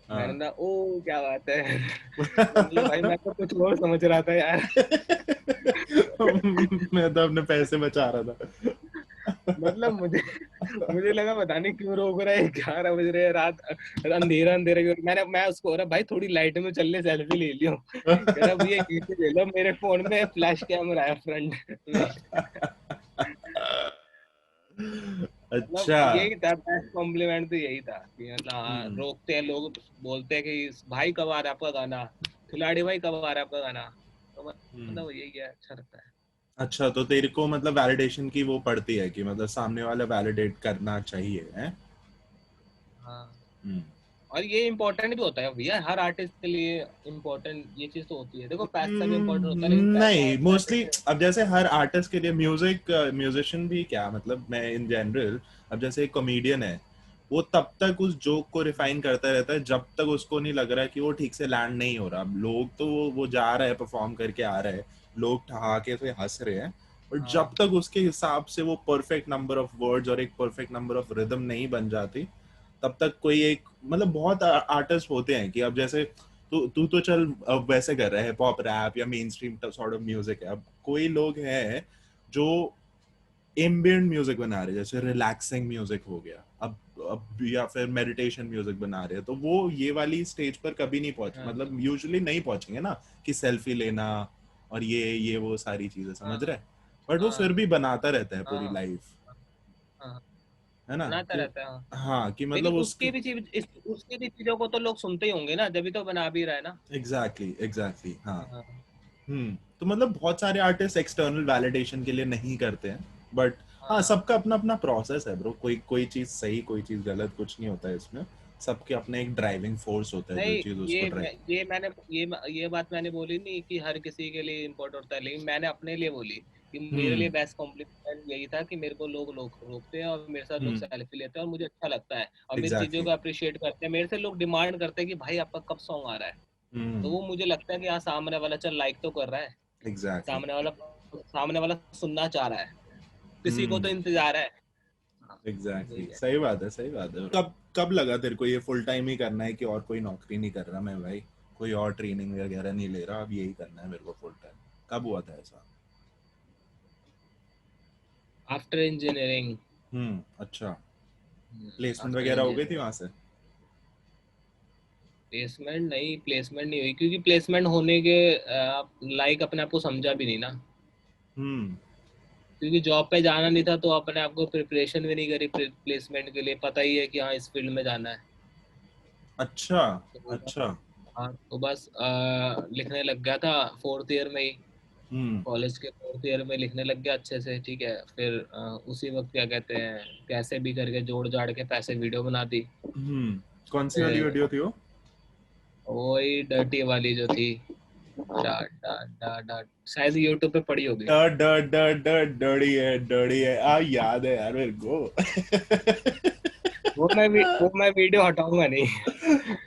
मैंने हाँ। कहा ओ क्या बात है। मैं बोला भाई मैं तो कुछ और समझ रहा था यार। मैं तो अपने पैसे बचा रहा था। मतलब मुझे लगा पता नहीं क्यों रोक रहा है, 11 बज रहे हैं रात, अंधेरा अंधेरा क्यों। मैं उसको, अरे भाई थोड़ी लाइट में चल ले, सेल्फी ले लियो। कह रहा भैया ये ले लो, मेरे फोन में फ्लैश कैमरा है फ्रंट में। मतलब अच्छा। यही था बेस्ट कॉम्प्लीमेंट, तो यही था कि मतलब हाँ, हम्म रोकते हैं लोग, बोलते हैं कि भाई कब आ रहा है आपका गाना, खिलाड़ी भाई कब आ रहा है आपका गाना। तो हम्म। मतलब यही है, अच्छा लगता है। अच्छा, तो तेरे को मतलब वैलिडेशन की वो पड़ती है कि मतलब सामने वाला वैलिडेट करना चाहिए है? हाँ, हम्म। और ये इम्पोर्टेंट भी होता है भैया, हर आर्टिस्ट के लिए इम्पोर्टेंट ये चीज तो होती है। देखो पैसा भी इम्पोर्टेंट होता है, लेकिन पैसा नहीं, पैसे मोस्टली से। अब जैसे हर आर्टिस्ट के लिए म्यूजिशियन भी क्या, मतलब मैं इन जनरल, अब जैसे एक कॉमेडियन है, वो तब तक उस जोक को रिफाइन करता रहता है जब तक उसको नहीं लग रहा है कि वो ठीक से लैंड नहीं हो रहा। अब लोग तो वो जा रहा है, परफॉर्म करके आ रहा है, लोग ठहाके से हंस रहे हैं, और जब हाँ तक उसके हिसाब से वो परफेक्ट नंबर ऑफ वर्ड्स और एक परफेक्ट नंबर ऑफ रिदम नहीं बन जाती, तब तक कोई एक, मतलब बहुत आर्टिस्ट होते हैं कि अब जैसे तू तू तो चल अब वैसे कर रहा है, पॉप रैप या main stream sort of music है। अब कोई लोग हैं जो एम्बिएंट म्यूजिक बना रहे हैं, जैसे रिलैक्सिंग म्यूजिक हो गया, अब या फिर मेडिटेशन म्यूजिक बना रहे हैं, तो वो ये वाली स्टेज पर कभी नहीं पहुंचे, हाँ मतलब यूजुअली नहीं पहुंचेंगे ना, कि सेल्फी लेना और ये वो सारी चीजें, समझ हाँ रहे? बट वो फिर हाँ भी बनाता रहता है पूरी हाँ लाइफ, हाँ, है ना बनाता कि, रहता है हाँ। हाँ कि लेकिन मतलब उसकी। उसकी भी चीजों को तो लोग सुनते ही होंगे ना, जब भी तो बना भी रहा है ना। एग्जैक्टली एग्जैक्टली, हाँ। हाँ तो मतलब बहुत सारे आर्टिस्ट एक्सटर्नल वैलिडेशन के लिए नहीं करते हैं, बट हाँ, हाँ। सबका अपना अपना प्रोसेस है ब्रो, कोई कोई चीज सही कोई चीज गलत कुछ नहीं होता है इसमें। सबके अपने एक ड्राइविंग फोर्स होता है जो नहीं, चीज उसको ड्राइव। ये बात मैंने बोली नहीं कि हर किसी के लिए इम्पोर्टेंट होता है, लेकिन मैंने अपने लिए बोली कि मेरे हम्म लिए बेस्ट कॉम्प्लीमेंट यही था कि मेरे को लोग रोकते हैं और मेरे साथ लोग हम्म। सेल्फी लेते हैं और मुझे अच्छा लगता है, और मेरी चीजों एग्जैक्टली। को अप्रिशिएट करते हैं। मेरे से लोग डिमांड करते हैं कि भाई आपका कब सॉन्ग आ रहा है। तो हम्म। वो मुझे लगता है कि हाँ, सामने वाला चल लाइक तो कर रहा है, एग्जैक्टली। सामने वाला सुनना चाह रहा है, किसी को हम्म। तो इंतजार है। हाँ, एग्जैक्टली, यही है। सही बात है, सही बात है। कब कब लगा तेरे को ये फुल टाइम ही करना है, कि और कोई नौकरी नहीं कर रहा मैं भाई, कोई और ट्रेनिंग वगैरह नहीं ले रहा, अब यही करना है मेरे को फुल टाइम? कब हुआ था ऐसा? After engineering. अच्छा। प्लेसमेंट आफ्टर वगैरह हो गई थी इंजीनियरिंग वहां से? प्लेसमेंट नहीं हुई, क्योंकि प्लेसमेंट होने के लाइक अपने आप को समझा भी नहीं ना। हम्म। क्योंकि जॉब पे जाना नहीं था तो अपने आप को प्रिपरेशन भी नहीं करी प्लेसमेंट के लिए, पता ही है कि हाँ इस फील्ड में जाना है। अच्छा। तो बस, अच्छा। हाँ तो बस लिखने लग गया था फोर्थ ईयर में ही। हम्म। कॉलेज के फोर्थ ईयर में लिखने लग गया अच्छे से, ठीक है। फिर उसी वक्त क्या कहते हैं, कैसे भी करके जोड़ जाड़ के पैसे वीडियो बना दी। कौन सी वाली फिर वीडियो थी वो? वही डर्टी वाली जो थी, डाट डाट डाट डाट, शायद यूट्यूब पे पड़ी होगी। ड ड ड ड डड़ी है याद है यार मेरे को। वो मैं वीडियो हटाऊंगा नहीं।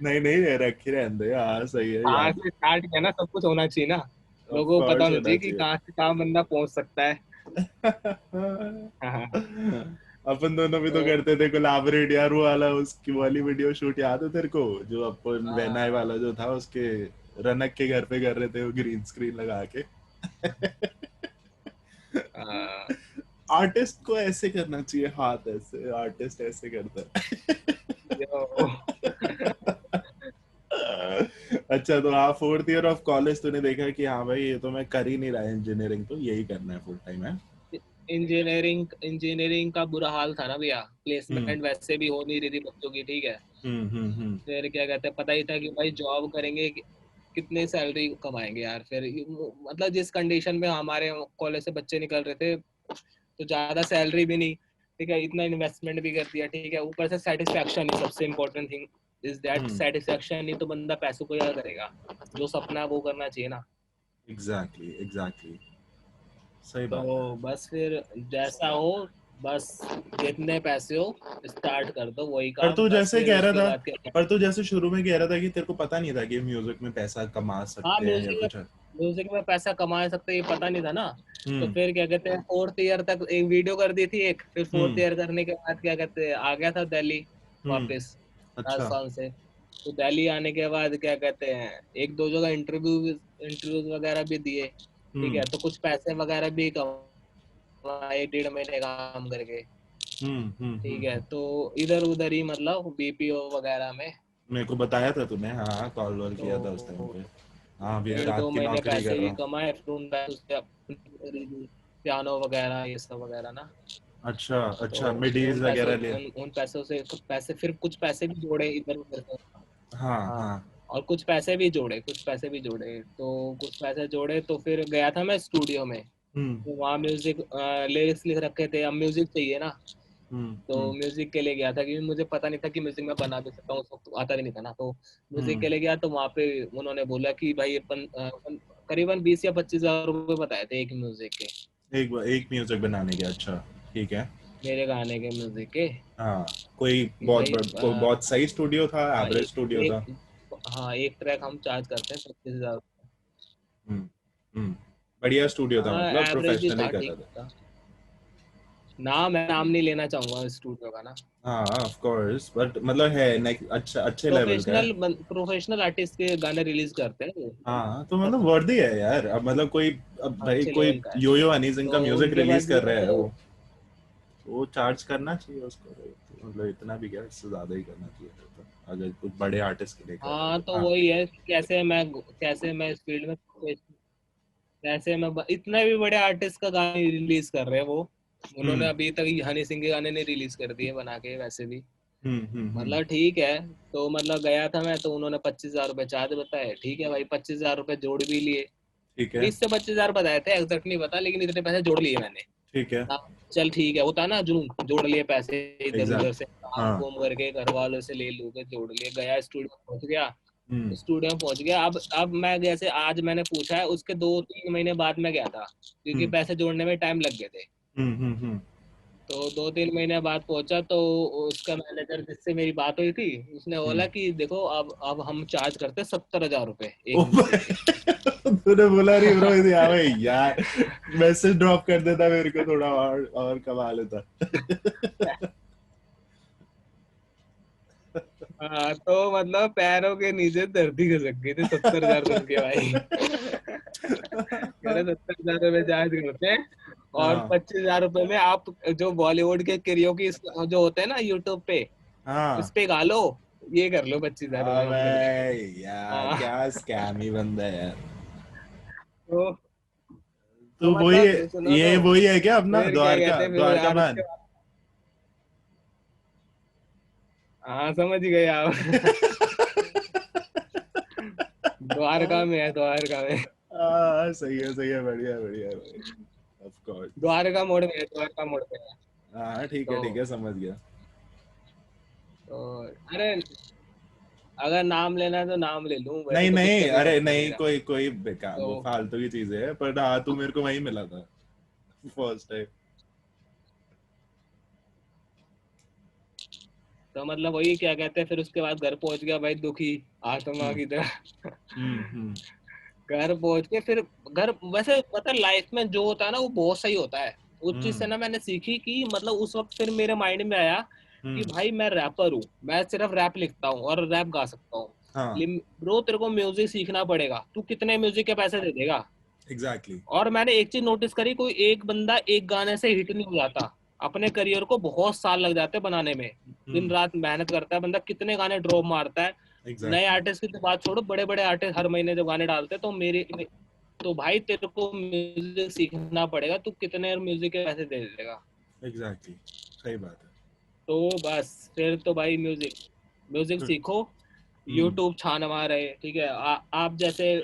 नहीं नहीं, रखी रहने दो, हाँ सही है, कहाँ याद से स्टार्ट किया ना, सब कुछ होना चाहिए ना। है, ऑफ लोगों को पता कोर्स होना होना चाहिए कि चाहिए। कहाँ से कहाँ बंदा पहुंच सकता है। हाँ हाँ। अपन दोनों भी तो तो करते थे कोलैबोरेट यार, वो वाला उसकी वाली वीडियो शूट याद है तेरे को, जो अपन वेनाई हाँ वाला जो था उसके, रनक के घर पे कर रहे थे वो ग्रीन स्क्रीन लगा के। हाँ। आर्टिस्ट को ऐसे करना चाहिए, हाथ ऐसे, आर्टिस्ट ऐसे करता यो। है। अच्छा, तो हाँ फोर्थ ईयर ऑफ कॉलेज तूने देखा कि हाँ भाई ये तो मैं कर ही नहीं रहा इंजीनियरिंग, तो यही करना है फुल टाइम है। इंजीनियरिंग का बुरा हाल था ना भैया, हम्म प्लेसमेंट वैसे भी हो नहीं रही थी बच्चों की, ठीक है। हम्म। फिर क्या कहते हैं, पता ही था कि भाई जॉब करेंगे कितने सैलरी कमाएंगे यार। फिर मतलब जिस कंडीशन में हमारे कॉलेज से बच्चे निकल रहे थे, तो ज्यादा सैलरी भी नहीं, ठीक है, इतना इन्वेस्टमेंट भी कर दिया, ठीक है, ऊपर से सेटिस्फेक्शन नहीं, सबसे important thing is that hmm. Satisfaction नहीं, तो बंदा पैसों को क्या करेगा। जो सपना है वो करना चाहिए ना। एग्जैक्टली एग्जैक्टली, सही बात है। तो बस फिर जैसा हो, बस जितने पैसे हो स्टार्ट कर दो वही पर काम, तू बस जैसे फिर कह रहा उसके था, बाद क्या। पर तू जैसे शुरू में कह रहा था कि तेरे को पता नहीं था कि म्यूजिक में पैसा कमा हाँ सकते हैं या कुछ है। म्यूजिक में पैसा कमा सकते ये पता नहीं था ना। तो हम्म फिर क्या कहते हैं, फोर्थ ईयर तक एक वीडियो कर दी थी एक, फिर फोर्थ हम्म ईयर करने के बाद क्या कहते हैं आ गया था दिल्ली हम्म। वापस, अच्छा। राजस्थान से। तो दिल्ली आने के बाद क्या कहते हैं, एक दो जगह इंटरव्यूज वगैरह भी दिए, ठीक हम्म है। तो कुछ पैसे वगैरह भी कमाए 1.5 महीने काम करके, ठीक है। हम्म। तो इधर उधर ही मतलब बीपीओ वगैरह में। मेरे को बताया था तूने, हाँ कॉल वॉल किया था उस टाइम तो पे। हाँ भैया 1-2 रात की महीने नौकरी पैसे कर भी रहा हूँ। कमाए, फिर उन पैसों से अपनी खरीदी, पियानो वगैरह ये सब वगैरह ना। अच्छा तो अच्छा, मिडीज वगैरह लिए। उन पैसों से कुछ पैसे, फिर कुछ पैसे भी जोड़े इधर उधर से। हाँ हाँ, हाँ। और कुछ पैसे भी जोड़े, तो कुछ पैसे जोड़े तो फिर गया था मैं स्टूडियो में। हम्म तो वहाँ म्यूजिक लिरिक्स लिख रखे थे, अब म्यूजिक चाहिए ना। तो हम्म म्यूजिक के लिए गया था, क्योंकि मुझे पता नहीं था कि म्यूजिक मैं बना भी सकता हूँ, उस वक्त आता भी नहीं था ना। तो म्यूजिक हम्म। के लिए गया, तो वहाँ पे उन्होंने बोला कि भाई करीबन 20 या 25 हज़ार रुपये बताए थे एक म्यूजिक के, एक म्यूजिक बनाने के, अच्छा ठीक है। मेरे गाने के म्यूजिक के। हाँ, कोई कि बहुत भाई कोई बहुत सही स्टूडियो था, हाँ एवरेज स्टूडियो था? हाँ एक ट्रैक हम चार्ज करते हैं 25 हज़ार। हम्म हम्म। बढ़िया स्टूडियो था, हाँ मतलब एवरेज ही प्रोफेशनली था, कर ठीक रहा था। था। नाम नहीं लेना चाहूंगा इस स्टूडियो का ना। हाँ ऑफ कोर्स, बट मतलब है नेक्स्ट, अच्छा अच्छे लेवल का है। प्रोफेशनल आर्टिस्ट के गाने रिलीज करते हैं वो, हाँ तो मतलब वर्दी है यार, अब मतलब कोई, अब भाई अच्छे कोई लेवल का है। योयो हनी सिंह का तो म्यूजिक उनके रिलीज पास कर गया रहा है तो वो चार्ज करना चाहिए उसको, तो मतलब इतना भी क्या, इससे ज्यादा ही करना चाहिए तो, अगर कुछ बड़े आर्टिस्ट के लिए कर रहे हो हाँ तो। तो हाँ। वही है कि कैसे मैं इस फील्ड में, कैसे मैं इतने भी बड़े आर्टिस्ट का गाना रिलीज कर रहे हैं वो। उन्होंने हम्म अभी तक हनी सिंह के गाने नहीं रिलीज कर दिए बना के वैसे भी। हम्म। मतलब ठीक है। तो मतलब गया था मैं, तो उन्होंने 25 हज़ार रुपये चार्ज बताए, ठीक है भाई 25 हज़ार रुपये जोड़ भी लिए। ठीक है। 20 से 25 हज़ार बताए थे, एग्जैक्ट नहीं पता, लेकिन इतने पैसे जोड़ लिए मैंने। ठीक है। हाँ, चल ठीक है, होता है ना जुनून, जोड़ लिए पैसे इधर उधर से, एग्जैक्ट। काम हाँ। कुम करके घर वालों से ले लू के जोड़ लिए, गया स्टूडियो पहुंच गया। हम्म स्टूडियो में पहुंच गया, अब मैं जैसे आज मैंने पूछा है, उसके 2-3 महीने बाद मैं गया था, क्योंकि हम्म पैसे जोड़ने में टाइम लग गए थे। हम्म। तो 2-3 महीने बाद पहुंचा, तो उसका मैनेजर जिससे मेरी बात हुई थी, उसने बोला हम्म। कि देखो अब हम चार्ज करते 70 हज़ार रुपये ओ एक म्यूजिक के। तूने बोला नहीं ब्रो, इसे हाँ भाई यार, मैसेज ड्रॉप कर देता मेरे को, थोड़ा और कमा लेता। हाँ तो मतलब पैरों के नीचे धरती खिसक गई थी 70 हज़ार सुन के भाई। कह रहे 70 हज़ार रुपये चार्ज करते हैं, और हाँ 25 हज़ार रुपये में आप जो बॉलीवुड के करियोकी जो होते हैं ना यूट्यूब पे, हाँ उस पे गा लो। ये कर लो 25,000 रुपए हम कर देंगे। अबे यार हाँ। क्या स्कैम ही बंदा है यार। तो तो तो वही, मतलब सुनो ये तो, वही है क्या अपना फिर क्या द्वारका, कहते हैं, फिर द्वारका यार उसके मान? बाद, हाँ समझ गए आप। द्वारका में है, द्वारका में। सही है, बढ़िया बढ़िया भाई। Of course. द्वारका मोड़ में है, द्वारका मोड़ पे है। हाँ ठीक तो है, समझ गया। तो अरे, अगर नाम लेना है तो नाम ले लूं, वैसे नहीं तो नहीं, पिक्चर भी अरे बन गई नहीं, मेरा। कोई कोई बेकार तो वो फालतू की चीजें है, पर हाँ तू मेरे को वही मिला था फर्स्ट टाइम। तो मतलब वही क्या कहते हैं, फिर उसके बाद घर पहुंच गया भाई दुखी, आत्मा हम्म की तरह। हम्म। घर पहुंच के फिर, घर वैसे पता लाइफ में जो होता है ना वो बहुत सही होता है। उस चीज से हम्म ना मैंने सीखी कि मतलब उस वक्त फिर मेरे माइंड में आया कि हम्म। भाई मैं रैपर हूँ, मैं सिर्फ रैप लिखता हूँ और रैप गा सकता हूँ। हाँ ब्रो तेरे को म्यूजिक सीखना पड़ेगा, तू कितने म्यूजिक के पैसे दे देगा। एग्जैक्टली। और मैंने एक चीज नोटिस करी, कोई एक बंदा एक गाने से हिट नहीं हो जाता। अपने करियर को बहुत साल लग जाते हैं बनाने में। दिन हम्म रात मेहनत करता है बंदा, कितने गाने ड्रॉप मारता है। नए एग्जैक्टली। आर्टिस्ट की तो बात छोड़ो, बड़े बड़े आर्टिस्ट हर महीने जब गाने डालते हैं तो मेरे, तो भाई तेरे को म्यूजिक सीखना पड़ेगा, तू कितने म्यूजिक के पैसे दे देगा। एग्जैक्टली सही बात है। तो बस फिर तो भाई म्यूजिक, म्यूजिक हम्म सीखो। हम्म यूट्यूब छान मारे, ठीक है। आप जैसे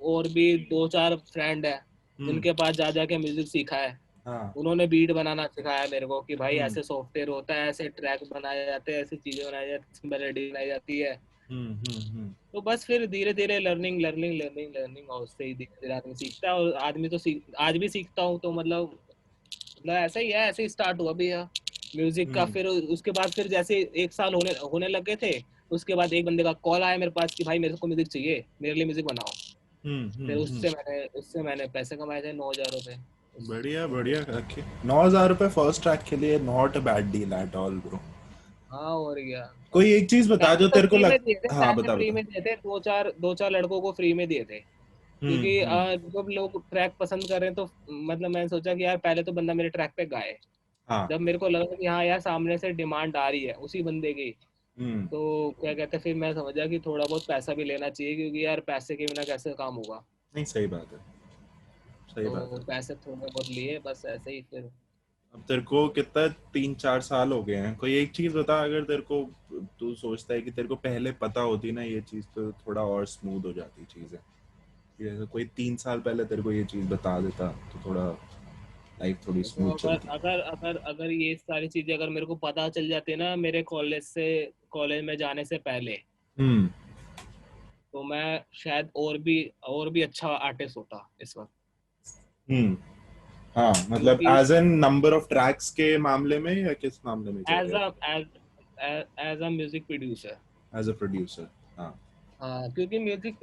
और भी दो चार फ्रेंड है हम्म। जिनके पास जा जाके म्यूजिक सीखा है। हाँ। उन्होंने बीट बनाना सिखाया मेरे को कि भाई हम्म ऐसे सॉफ्टवेयर होता है, ऐसे ट्रैक बनाए जाते हैं, ऐसी चीजें बनाई जाती हैं, मेलोडी बनाई जाती है। हम्म। तो बस फिर धीरे धीरे लर्निंग लर्निंग लर्निंग लर्निंग, और उससे ही धीरे धीरे आदमी सीखता है। और आदमी तो आज भी सीखता हूँ। तो मतलब ऐसा ही है, ऐसे ही स्टार्ट हुआ भी है म्यूजिक का। हम्म फिर उसके बाद फिर जैसे एक साल होने होने लगे थे, उसके बाद एक बंदे का कॉल आया मेरे पास कि भाई मेरे को म्यूजिक चाहिए, मेरे लिए म्यूजिक बनाओ। फिर हम्म। उससे मैंने पैसे कमाए थे 9,000 रुपये। बढ़िया बढ़िया रखे। 9,000 रुपये फर्स्ट ट्रैक के लिए not a bad deal at all bro. हाँ और क्या। कोई एक चीज बता जो पैसे तो तेरे को फ्री में लग। दिए थे, हाँ पैसे बता फ्री बता। में दिए थे, दो चार लड़कों को फ्री में दिए थे। क्योंकि हम्म। जब लोग ट्रैक पसंद कर रहे हैं तो मतलब मैंने सोचा कि यार पहले तो बंदा मेरे ट्रैक पे गाए। हाँ। जब मेरे को लगा कि हाँ यार सामने से डिमांड आ रही है उसी बंदे की, हम्म। तो क्या कहते हैं, फिर मैं समझा कि थोड़ा बहुत पैसा भी लेना चाहिए, क्योंकि यार पैसे के बिना कैसे काम होगा। नहीं सही बात है, सही बात तो है। पैसे थोड़े बहुत लिए बस ऐसे ही फिर। अब तेरे को कितना 3-4 साल हो गए हैं, कोई एक चीज बता अगर तेरे को, तू सोचता है कि तेरे को पहले पता होती ना ये चीज तो थोड़ा और स्मूथ हो जाती चीजें। जैसे कोई 3 साल पहले तेरे को ये चीज बता देता तो थोड़ा लाइफ थोड़ी देखो स्मूथ अगर चलती। अगर अगर अगर ये सारी चीजें अगर मेरे को पता चल जाती है ना मेरे कॉलेज में जाने से पहले, हम्म तो मैं शायद और भी अच्छा आर्टिस्ट होता इस वक्त। हम्म। हाँ मतलब क्योंकि as an number of tracks के मामले में या किस मामले में कह एज रहे अ हैं? As a music producer. As a producer. हाँ हाँ क्योंकि म्यूजिक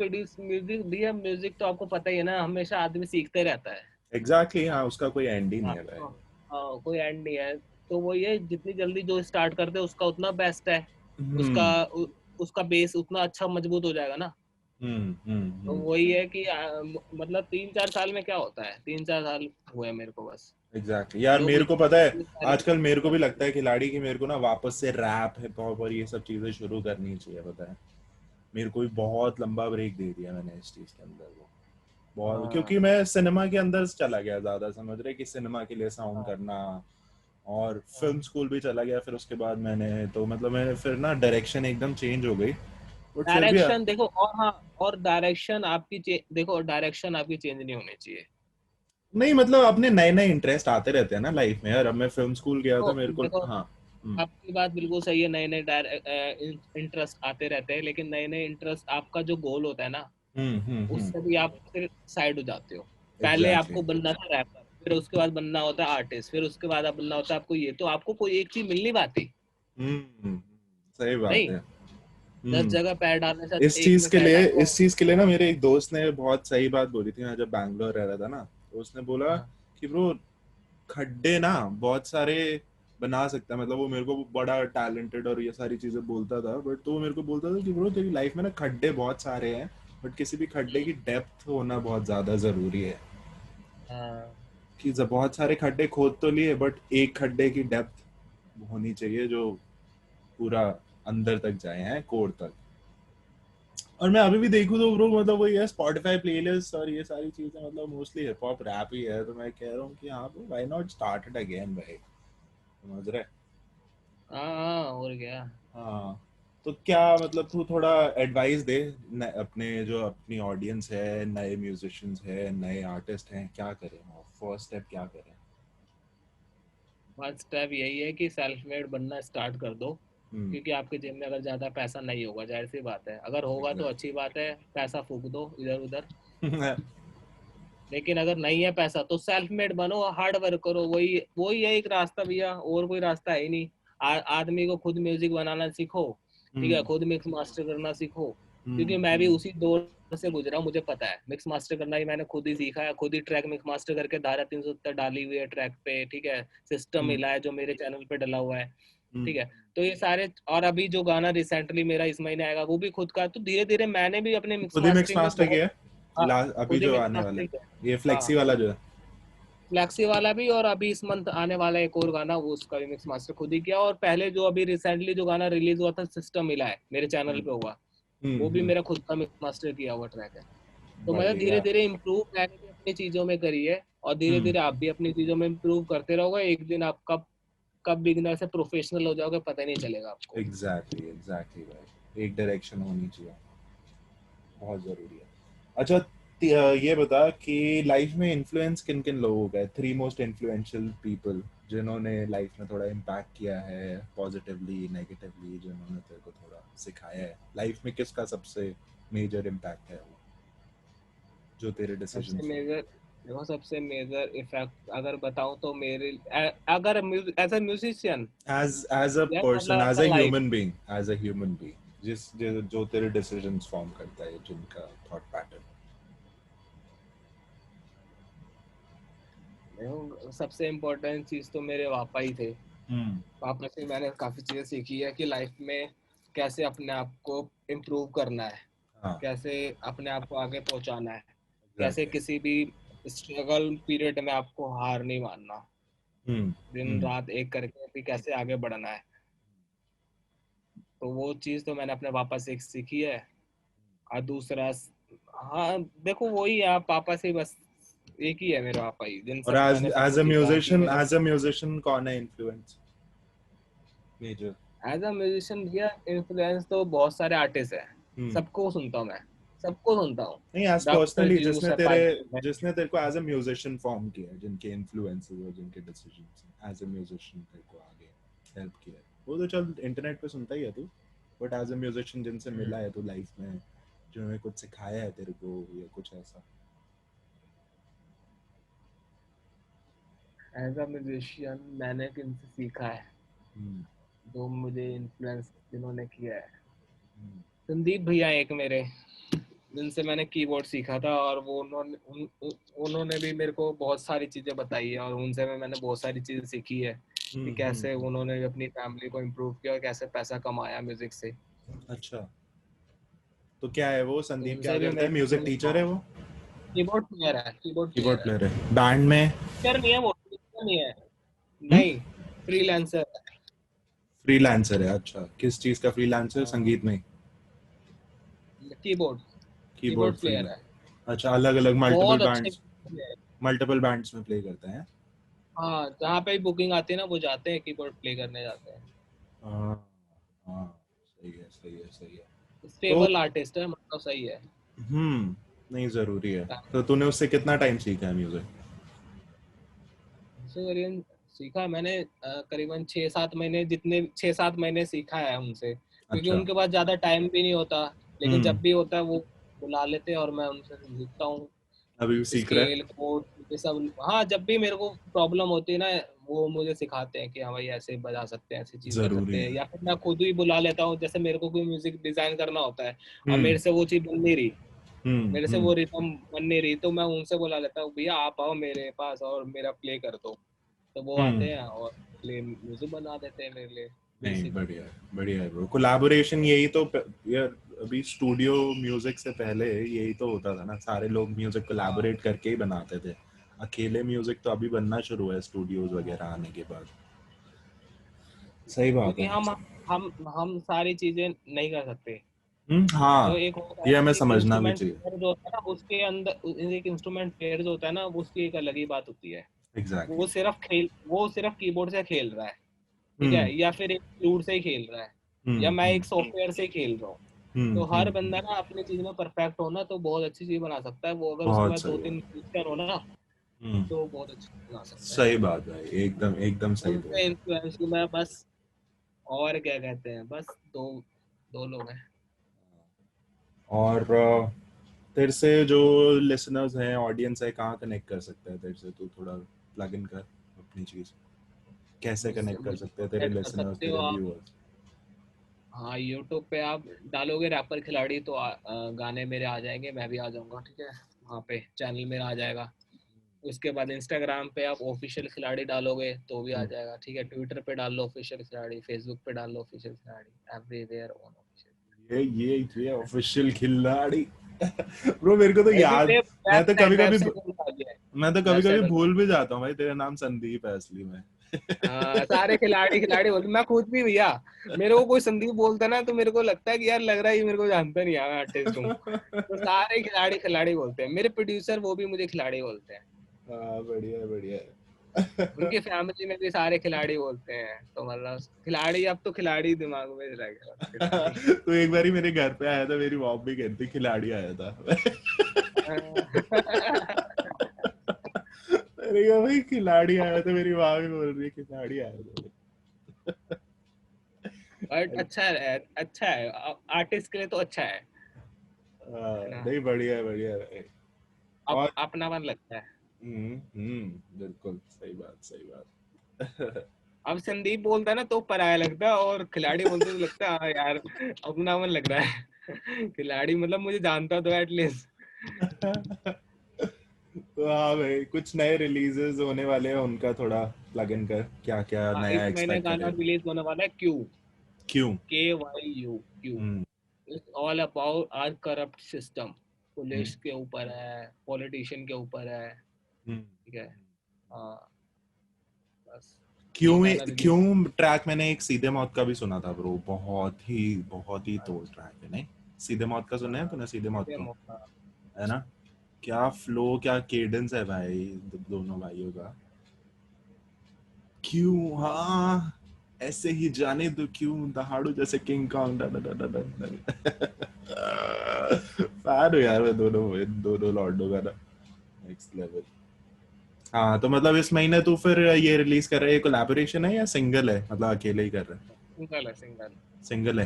भैया, म्यूजिक तो आपको पता ही है ना, हमेशा आदमी सीखते रहता है। एग्जैक्टली हाँ, उसका कोई एंड ही नहीं हाँ है भाई। हाँ हाँ, कोई एंड नहीं है। तो वो ये जितनी जल्दी जो स्टार्ट करते हैं उसका उतना बेस्ट है। उसका हम्म उसका बेस उतना अच्छा मजबूत हो जाएगा ना। तो हम्म। वही है कि मतलब 3-4 साल में क्या होता है, 3-4 साल हुए हैं मेरे को बस। एग्जैक्टली यार, लोग मेरे को पता है इतनी सारी आजकल मेरे को भी करते लगता हैं। है खिलाड़ी की, मेरे को ना वापस से रैप हिप हॉप और ये सब चीजें शुरू करनी चाहिए, पता है। मेरे को भी बहुत लंबा ब्रेक दे दिया मैंने इस चीज के अंदर, वो बहुत, हाँ क्योंकि मैं सिनेमा के अंदर चला गया ज्यादा, समझ रहे कि सिनेमा के लिए साउंड हाँ करना, और हाँ। फिल्म स्कूल भी चला गया फिर उसके बाद मैंने, तो मतलब मैंने फिर ना डायरेक्शन एकदम चेंज हो गई। बट फिर भी डायरेक्शन देखो, और हाँ, और डायरेक्शन आपकी देखो डायरेक्शन आपकी चेंज नहीं होनी चाहिए। नहीं, मतलब अपने नए नए इंटरेस्ट आते रहते हैं ना लाइफ में यार। अब मैं फिल्म स्कूल गया तो था मेरे को, देखो हाँ। आपकी बात बिल्कुल सही है, नए नए इंटरेस्ट आते रहते हैं, लेकिन नए नए इंटरेस्ट आपका जो गोल होता है ना, उससे भी आप फिर साइड हो जाते हो। पहले एग्जैक्टली। आपको बनना था रैपर, फिर उसके बाद बनना होता है आर्टिस्ट, फिर उसके बाद आप बनना होता है आपको ये, तो आपको कोई एक चीज मिल नहीं पाती। हम्म। सही बात नहीं, है। 10 जगह पैर डालने से अच्छा एक में पैर डालो। इस चीज के लिए ना मेरे एक दोस्त ने बहुत सही बात बोली थी, मैं जब बैंगलोर रह रहा था ना, तो उसने बोला हाँ कि ब्रो, खड्डे ना बहुत सारे बना सकता है। मतलब वो मेरे को बड़ा टैलेंटेड और ये सारी चीजें बोलता था, बट तो वो मेरे को बोलता था कि ब्रो तेरी लाइफ में ना खड्डे बहुत सारे हैं, बट किसी भी खड्डे की डेप्थ होना बहुत ज्यादा जरूरी है। हाँ कि जब बहुत सारे खड्डे खोद तो लिए, बट एक खड्डे की डेप्थ होनी चाहिए जो पूरा अंदर तक जाए हैं, कोर तक। और मैं अभी भी देखूं तो ब्रो मतलब वही है, स्पॉटिफाई प्लेलिस्ट और ये सारी चीजें मतलब मोस्टली हिप हॉप रैप ही है, तो मैं कह रहा हूँ कि हाँ bro, why not start it again भाई, समझ रहे? हाँ और क्या। हाँ। तो क्या मतलब तू थोड़ा एडवाइस दे अपने जो अपनी ऑडियंस है, नए म्यूजिशियंस है, नए आर्टिस्ट हैं, क्या करें, फर्स्ट स्टेप क्या करें? फर्स्ट स्टेप यही है कि सेल्फ मेड बनना स्टार्ट कर दो। हम्म। क्योंकि आपके जेब में अगर ज़्यादा पैसा नहीं होगा, जाहिर सी बात है, अगर होगा तो अच्छी बात है, पैसा फूक दो इधर उधर। लेकिन अगर नहीं है पैसा तो सेल्फ मेड बनो, हार्ड वर्क करो, वही वही है एक रास्ता भैया, और कोई रास्ता है ही नहीं। आदमी को खुद म्यूजिक बनाना सीखो, ठीक है, हम्म। खुद मिक्स मास्टर करना सीखो। क्योंकि मैं भी हम्म। उसी दौर से गुजरा हूँ, मुझे पता है मिक्स मास्टर करना ही मैंने खुद ही सीखा है, खुद ही ट्रैक मिक्स मास्टर करके धारा 370 डाली हुई है ट्रैक पे, ठीक है, सिस्टम हम्म। मिला है जो मेरे चैनल पे डला हुआ है, हम्म। ठीक है। तो ये सारे, और अभी जो गाना रिसेंटली मेरा इस महीने आएगा वो भी खुद का, तो धीरे धीरे मैंने भी अपने मिक्स खुद ही मिक्स मास्टरिंग में मास्टर बहुत, किया हाँ, है अभी खुद ही जो मिक्स आने वाला मास्टरिंग है। है, ये फ्लेक्सी हाँ, वाला जो है? फ्लैक्सी वाला भी, और अभी इस मंथ आने वाला एक और गाना, वो उसका भी मिक्स मास्टर खुद ही किया। और पहले जो अभी रिसेंटली जो गाना रिलीज हुआ था, सिस्टम मिला है, मेरे चैनल पे हुआ, वो भी हम्म। मेरा खुद का मिक्स मास्टर किया हुआ ट्रैक है। तो मतलब धीरे बढ़िया। धीरे इम्प्रूव मैंने भी अपनी चीजों में करी है, और धीरे हम्म। धीरे आप भी अपनी चीजों में इम्प्रूव करते रहोगे, एक दिन आप कब कब बिगनर से प्रोफेशनल हो जाओगे पता ही नहीं चलेगा आपको। एग्जैक्टली एग्जैक्टली भाई, एक डायरेक्शन होनी चाहिए, बहुत जरूरी है। अच्छा, ये बता कि लाइफ में इन्फ्लुएंस किन किन लोगों का है, थ्री मोस्ट इन्फ्लुएंशियल पीपल जिन्होंने लाइफ में थोड़ा इम्पैक्ट किया है, पॉजिटिवली नेगेटिवली, जिन्होंने तेरे को थोड़ा सिखाया है लाइफ में, किसका सबसे मेजर इम्पैक्ट है वो, जो तेरे सबसे डिसीजंस को? मेजर, देखो सबसे मेजर इफेक्ट अगर बताऊं तो मेरे, अगर as a musician as a या पर्सन, मतलब एज अ अपना life, human being, as a human being, जो तेरे डिसीजंस फॉर्म करता है, जिनका थॉट पैटर्न। देखो सबसे इम्पोर्टेंट चीज तो मेरे पापा ही थे। हम्म। पापा से मैंने काफी चीजें सीखी है कि लाइफ में कैसे अपने आप को इम्प्रूव करना है, हाँ। कैसे अपने आप को आगे पहुंचाना है, कैसे एग्जैक्टली। किसी भी स्ट्रगल पीरियड में आपको हार नहीं मानना, हम्म। दिन हम्म। रात एक करके भी कैसे आगे बढ़ना है। तो वो चीज़ तो मैंने अपने पापा से सीखी है। और दूसरा, हाँ देखो वही है, आप पापा से बस, एक ही है मेरे पापा ही जिनसे और एज मैंने सब एज अ कुछ सीखा कि म्यूजिशियन, मेरे, कौन है influence major? As a musician भैया इन्फ्लुएंस तो बहुत सारे आर्टिस्ट हैं, हम्म। सबको सुनता हूँ मैं, सबको सुनता हूँ। नहीं, एज डॉक्टर पर्सनली जूस है, पाजी है। जिसने तेरे को एज अ म्यूजिशियन फॉर्म किया है, जिनके इन्फ्लुएंसेस और जिनके डिसीजंस एज अ म्यूजिशियन तेरे को आगे हेल्प किया है, वो तो चल इंटरनेट पे सुनता ही है तू, बट एज अ म्यूजिशियन जिनसे मिला है तू लाइफ में, जिन्होंने कुछ सिखाया है तेरे को या कुछ ऐसा? एज अ म्यूजिशियन मैंने किनसे सीखा है, हम्म। जो मुझे इन्फ्लुएंस जिन्होंने किया है, हम्म। संदीप भैया एक मेरे, जिनसे मैंने कीबोर्ड सीखा था, और वो उन्होंने भी मेरे को बहुत सारी चीज़ें बताई है, और उनसे मैंने बहुत सारी चीज़ें सीखी है कि हम्म। कैसे उन्होंने अपनी फैमिली को इम्प्रूव किया और कैसे पैसा कमाया म्यूजिक से। अच्छा, तो क्या है वो, तो संदीप क्या उनसे भी करता है, मेरे को म्यूजिक मैंने टीचर है वो? कीबोर्ड प्लेयर है, कीबोर्ड कीबोर्ड प्लेयर है। प्लेयर है बैंड में? टीचर नहीं है वो, टीचर नहीं है, हम्म। नहीं, फ्रीलांसर है। फ्रीलांसर है, अच्छा, किस चीज का फ्रीलांसर, हाँ, संगीत में? कीबोर्ड, कीबोर्ड कीबोर्ड प्लेयर है, फ्रीलांसर, अच्छा, अलग अलग बहुत अच्छे player है। मल्टीपल बैंड्स में प्ले करते हैं? हाँ, जहाँ पे भी बुकिंग आती है ना वो जाते हैं, कीबोर्ड प्ले करने जाते हैं। हाँ। हाँ, सही है सही है सही है। तो स्टेबल आर्टिस्ट है, मतलब सही है। नहीं, जरूरी है। तो तूने उससे कितना टाइम सीखा है म्यूजिक? उनसे करीबन सीखा मैंने करीबन 6-7 महीने, जितने 6-7 महीने सीखा है उनसे, क्योंकि अच्छा। उनके पास ज़्यादा टाइम भी नहीं होता। लेकिन हम्म। जब भी होता है वो बुला लेते हैं और मैं उनसे सीखता हूँ, अभी भी सीख रहा है? स्केल कोड ये सब। हाँ, जब भी मेरे को प्रॉब्लम होती है ना, वो मुझे सिखाते हैं कि हाँ भाई ऐसे बजा सकते हैं, ऐसी चीज़ कर जरूरी सकते हैं, है। या फिर मैं खुद ही बुला लेता हूँ, जैसे मेरे को कोई म्यूजिक डिजाइन करना होता है और हम्म। मेरे से वो चीज़ बन नहीं रही, हम्म। मेरे से हम्म। वो रिदम बन नहीं रही, तो मैं उनसे बुला लेता हूँ, भैया आप आओ मेरे पास और मेरा प्ले कर दो। तो वो हम्म। आते हैं और प्ले म्यूजिक बना देते हैं मेरे लिए, नहीं, बेसिक। बढ़िया है, बढ़िया है ब्रो, कोलैबोरेशन यही तो यार, अभी स्टूडियो म्यूजिक से पहले यही तो होता था ना, सारे लोग म्यूजिक हाँ, कोलैबोरेट करके ही बनाते थे। अकेले म्यूजिक तो अभी बनना शुरू है स्टूडियोज वगैरह आने के बाद। सही बात क्योंकि है। हम सारी चीजें नहीं कर सकते। जो हाँ, एक होता ये है हमें एक समझना भी इंस्ट्रूमेंट चाहिए। पेयर जो होता है ना, उसके अंदर एक इंस्ट्रूमेंट पेयर जो होता है ना, वो उसकी एक अलग ही बात होती है। एग्जैक्टली। वो सिर्फ कीबोर्ड से खेल रहा है, ठीक हम्म है, या फिर एक फ्लूट से ही खेल रहा है, या मैं हम्म एक सॉफ्टवेयर से ही खेल रहा हूँ। तो हर हम्म। बंदा ना अपनी चीज में परफेक्ट होना तो बहुत अच्छी चीज बना सकता है। वो अगर उसके बहुत पास दो सही तीन बात। फीचर हो ना, हम्म। तो बहुत अच्छी चीज बना सकता है। सही बात भाई, एकदम एकदम सही बोल उनसे रहे इन्फ्लुएंस हूँ मैं बस। और क्या कहते हैं, बस दो दो लोग हैं। हो। और तेरे से जो लिसनर्स हैं, ऑडियंस है, कहाँ कनेक्ट कर सकते हैं तेरे से? तू थोड़ा प्लग इन कर अपनी चीज। कैसे मुझसे कनेक्ट कर मुझसे सकते हैं तेरे कॉन्टेक्ट कर लिसनर्स, सकते हो तेरे आप। व्यूअर्स? हाँ, यूट्यूब पे आप डालोगे रैपर खिलाड़ी तो गाने मेरे आ जाएंगे, मैं भी आ जाऊंगा, ठीक है। वहाँ पे चैनल मेरा आ जाएगा। उसके बाद इंस्टाग्राम पे आप ऑफिशियल खिलाड़ी डालोगे तो भी आ जाएगा, ठीक है। ट्विटर पे डाल लो ऑफिशियल खिलाड़ी, फेसबुक पे डाल लो ऑफिशियल खिलाड़ी, एवरीवेयर ऑन ऑफिशियल। ये ऑफिशियल खिलाड़ी। ब्रो मेरे को तो भाई भी याद, मैं तो कभी कभी वेबसाइट बंद आ गया है। मैं तो कभी कभी वेबसाइट भूल भी जाता हूँ भाई, तेरा नाम संदीप है असली में। सारे खिलाड़ी खिलाड़ी बोलते, मैं खुद भी भैया। मेरे को कोई संदीप बोलता है ना, तो मेरे को लगता है कि यार लग रहा है ये मेरे को जानता नहीं है, मैं आर्टिस्ट हूँ। तो सारे खिलाड़ी खिलाड़ी बोलते हैं, मेरे प्रोड्यूसर वो भी मुझे खिलाड़ी बोलते हैं। हाँ, बढ़िया है बढ़िया है। उनकी फैमिली में भी सारे खिलाड़ी बोलते हैं, तो मतलब खिलाड़ी, अब तो खिलाड़ी दिमाग में रह गया, खिलाड़ी। तो एक बारी मेरे घर पे आया था, मेरी मॉम भी कहती खिलाड़ी आया था। मैंने कहा भाई खिलाड़ी आया था, मेरी माँ भी बोल रही है खिलाड़ी आया बट था। अच्छा है, आर्टिस्ट के लिए तो अच्छा है ना। नहीं, बढ़िया है बढ़िया है। अब और अपनापन लगता है। बिल्कुल सही बात सही बात। अब संदीप बोलता है ना तो पराया लगता है, और खिलाड़ी बोलते तो लगता है हाँ यार, अपनापन लग रहा है। खिलाड़ी मतलब मुझे जानता तो एटलीस्ट। तो हाँ भाई, कुछ नए रिलीजेस होने वाले हैं, उनका थोड़ा प्लग इन कर, क्या क्या हाँ, इस नया महीने एक्सपेक्ट गाना करे? रिलीज होने वाला है, क्यू। क्यों? KYU। हम्म it's all about our corrupt system. हम्म पुलिस के ऊपर है, पॉलिटिशियन के ऊपर है, हम्म। ठीक है। हाँ, बस ये क्यों गाना रिलीज। क्यों ट्रैक मैंने एक सीधे मौत का भी सुना था ब्रो, बहुत ही तोड़ ट्रैक है नहीं? सीधे मौत का सुना है तूने? सीधे मौत सीधे को, मौका। है ना? क्या फ्लो, क्या केडेंस है भाई दोनों भाइयों का। क्यों, हाँ, ऐसे ही जाने दो, क्यों दहाड़ू जैसे किंग कॉन्ग। फैन हूँ यार मैं दोनों लॉर्डो का ना, नेक्स्ट लेवल। हाँ, तो मतलब इस महीने तू फिर ये रिलीज कर रहा है, ये कोलैबोरेशन है या सिंगल है, मतलब अकेले ही कर रहा है? सिंगल है, सिंगल। सिंगल है,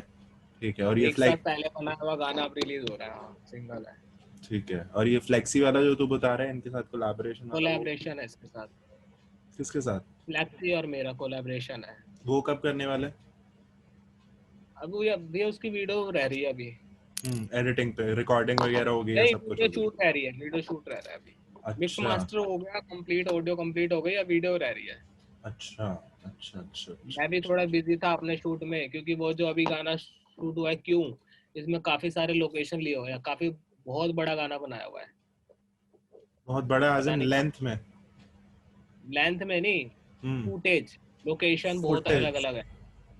ठीक है। और ये एक साल पहले बना हुआ गाना अब रिलीज हो रहा है, हाँ, सिंगल है। ठीक है। और ये फ्लेक्सी वाला जो तू बता रहा है इनके साथ कोलैबोरेशन वाला, वो कोलैबोरेशन है इसके साथ। किसके साथ? फ्लैक्सी और मेरा कोलैबोरेशन है। वो कब करने वाले? अब ये उसकी वीडियो रह रही है अभी। एडिटिंग पे रिकॉर्डिंग वगैरह हो गई है, नहीं, सब कुछ वीडियो हो गई? शूट रह रही है, वीडियो शूट रह रहा है अभी। मिक्स अच्छा मास्टर हो गया कंप्लीट, ऑडियो कंप्लीट हो गई, या वीडियो रह रही है। अच्छा अच्छा अच्छा अच्छा मैं भी अच्छा। थोड़ा बिजी था अपने शूट में, क्योंकि वो जो अभी गाना शूट हुआ है क्यों, इसमें काफी सारे लोकेशन लिए हुए हैं, काफी बहुत बड़ा गाना बनाया हुआ है। बहुत बड़ा एज पता इन नहीं कहाँ, लेंथ में? लेंथ में नहीं, हम्म फुटेज, लोकेशन बहुत अलग फुटेज। अलग है।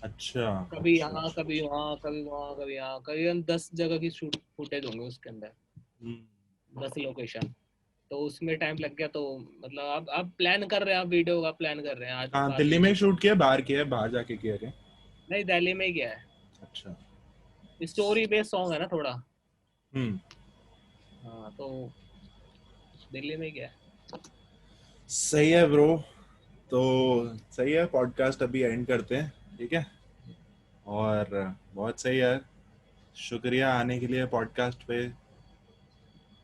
अच्छा कभी अच्छा यहाँ, अच्छा कभी अच्छा। वहाँ, कभी वहाँ, कभी यहाँ, करीबन 10 जगह की शूट फुटेज होंगे उसके अंदर। हम्म 10 लोकेशन। तो उसमें टाइम लग गया, तो मतलब अब प्लान कर रहे हैं, अब वीडियो का प्लान कर रहे हैं, आज कहाँ, बात दिल्ली हुई में थी ही तो। शूट किया, बाहर किया है, बाहर जाके किया क्या? नहीं, दिल्ली में ही गया है। अच्छा। स्टोरी बेस्ड सॉन्ग है ना थोड़ा। हम्म हाँ, तो दिल्ली में ही गया है। सही है ब्रो। तो सही है, पॉडकास्ट अभी एंड करते हैं, ठीक है। और बहुत सही है, शुक्रिया आने के लिए पॉडकास्ट पे।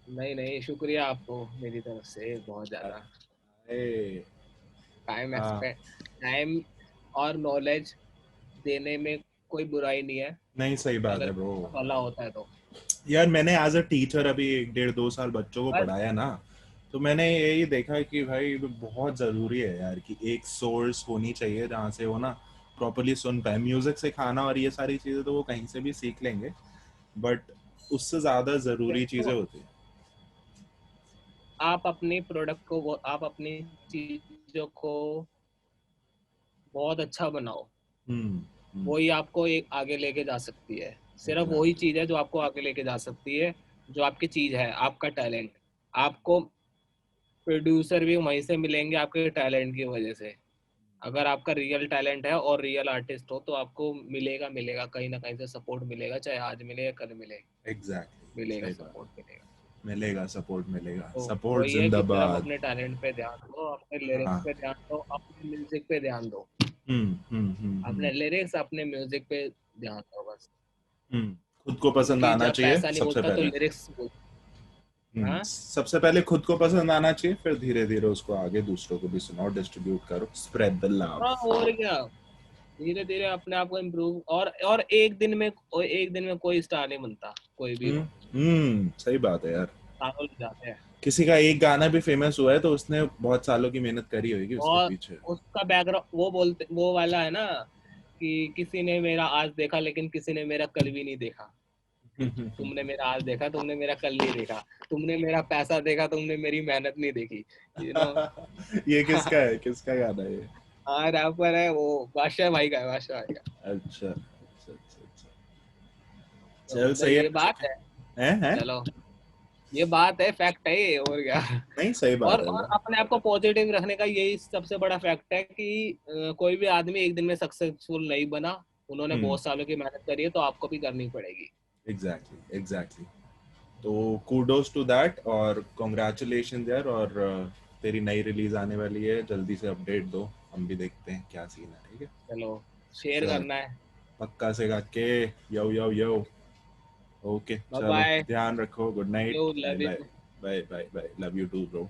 नहीं नहीं, शुक्रिया आपको मेरी तरफ से बहुत ज्यादा। ए, टाइम हाँ, एक्सपेंड, टाइम और नॉलेज देने में कोई बुराई नहीं है, नहीं सही बात अगर है ब्रो। भला होता है तो। यार मैंने एज अ टीचर अभी 1 1.5 2 साल बच्चों को बस पढ़ाया ना, तो मैंने यही देखा कि भाई बहुत ज़रूरी है यार कि एक सोर्स होनी चाहिए जहाँ से वो ना प्रॉपरली सुन पाए। म्यूजिक सिखाना और ये सारी चीज़ें तो वो कहीं से भी सीख लेंगे, बट उससे ज़्यादा ज़रूरी चीज़ें देखो, होती हैं। आप अपने प्रोडक्ट को आप अपनी चीजों को बहुत अच्छा बनाओ, हम्म वही आपको एक आगे लेके जा सकती है। सिर्फ वही चीज है जो आपको आगे लेके जा सकती है, जो आपकी चीज है, आपका टैलेंट। आपको प्रोड्यूसर भी वहीं से मिलेंगे आपके टैलेंट की वजह से। अगर आपका रियल टैलेंट है और रियल आर्टिस्ट हो तो आपको मिलेगा मिलेगा कहीं ना कहीं से सपोर्ट मिलेगा, चाहे आज मिले या कल मिले, एग्जैक्टली, मिलेगा सही बात। सपोर्ट मिलेगा। मिलेगा सपोर्ट, मिलेगा तो सपोर्ट, वही है कि सिर्फ जिंदाबाद। अपने टैलेंट पे ध्यान दो, अपने लिरिक्स हाँ। पे ध्यान दो, अपने म्यूजिक पे ध्यान दो। हम्म। अपने लिरिक्स अपने म्यूजिक पे ध्यान दो बस। हम्म। खुद को पसंद क्योंकि आना जब चाहिए पैसा नहीं सबसे बोलता तो पहले। लिरिक्स बोलता। हाँ सबसे पहले खुद को पसंद आना चाहिए, फिर धीरे धीरे उसको आगे दूसरों को भी सुनाओ, डिस्ट्रीब्यूट करो, स्प्रेड द लव। हाँ, और क्या। धीरे धीरे अपने आप को इम्प्रूव, और एक दिन में कोई स्टार नहीं बनता, कोई भी हो। सही बात है यार। सालों लग जाते हैं। किसी का एक गाना भी फेमस हुआ है तो उसने बहुत सालों की मेहनत करी होगी उसके और पीछे। उसका बैकग्राउंड वो वाला है ना, कि किसी ने मेरा आज देखा लेकिन किसी ने मेरा कल भी नहीं देखा। तुमने मेरा आज देखा, तुमने मेरा कल नहीं देखा। तुमने मेरा पैसा देखा, तुमने मेरी मेहनत नहीं देखी। You know. ये किसका है, किसका गाना है ये? हाँ, रैपर है वो, बादशाह भाई का है, बादशाह भाई का। अच्छा अच्छा अच्छा अच्छा। चल तो सही है, ये बात है। हैं? चलो, ये बात है, फैक्ट है ये, और क्या। नहीं, सही बात है और यार। अपने आप को पॉजिटिव रखने का यही सबसे बड़ा फैक्ट है कि कोई भी आदमी एक दिन में सक्सेसफुल नहीं बना। उन्होंने हम्म। बहुत सालों की मेहनत करी है, तो आपको भी करनी पड़ेगी। Exactly exactly. तो कूडोज टू दैट और कॉन्ग्रेचुलेशन यार। और तेरी नई रिलीज आने वाली है, जल्दी से अपडेट दो, हम भी देखते हैं क्या सीन है, ठीक है? चलो, शेयर चल, करना है। पक्का से काके। Yo yo yo. Okay bye चलो, बाय। ध्यान रखो, good night, you bye love bye. You. Bye bye bye, love you too bro.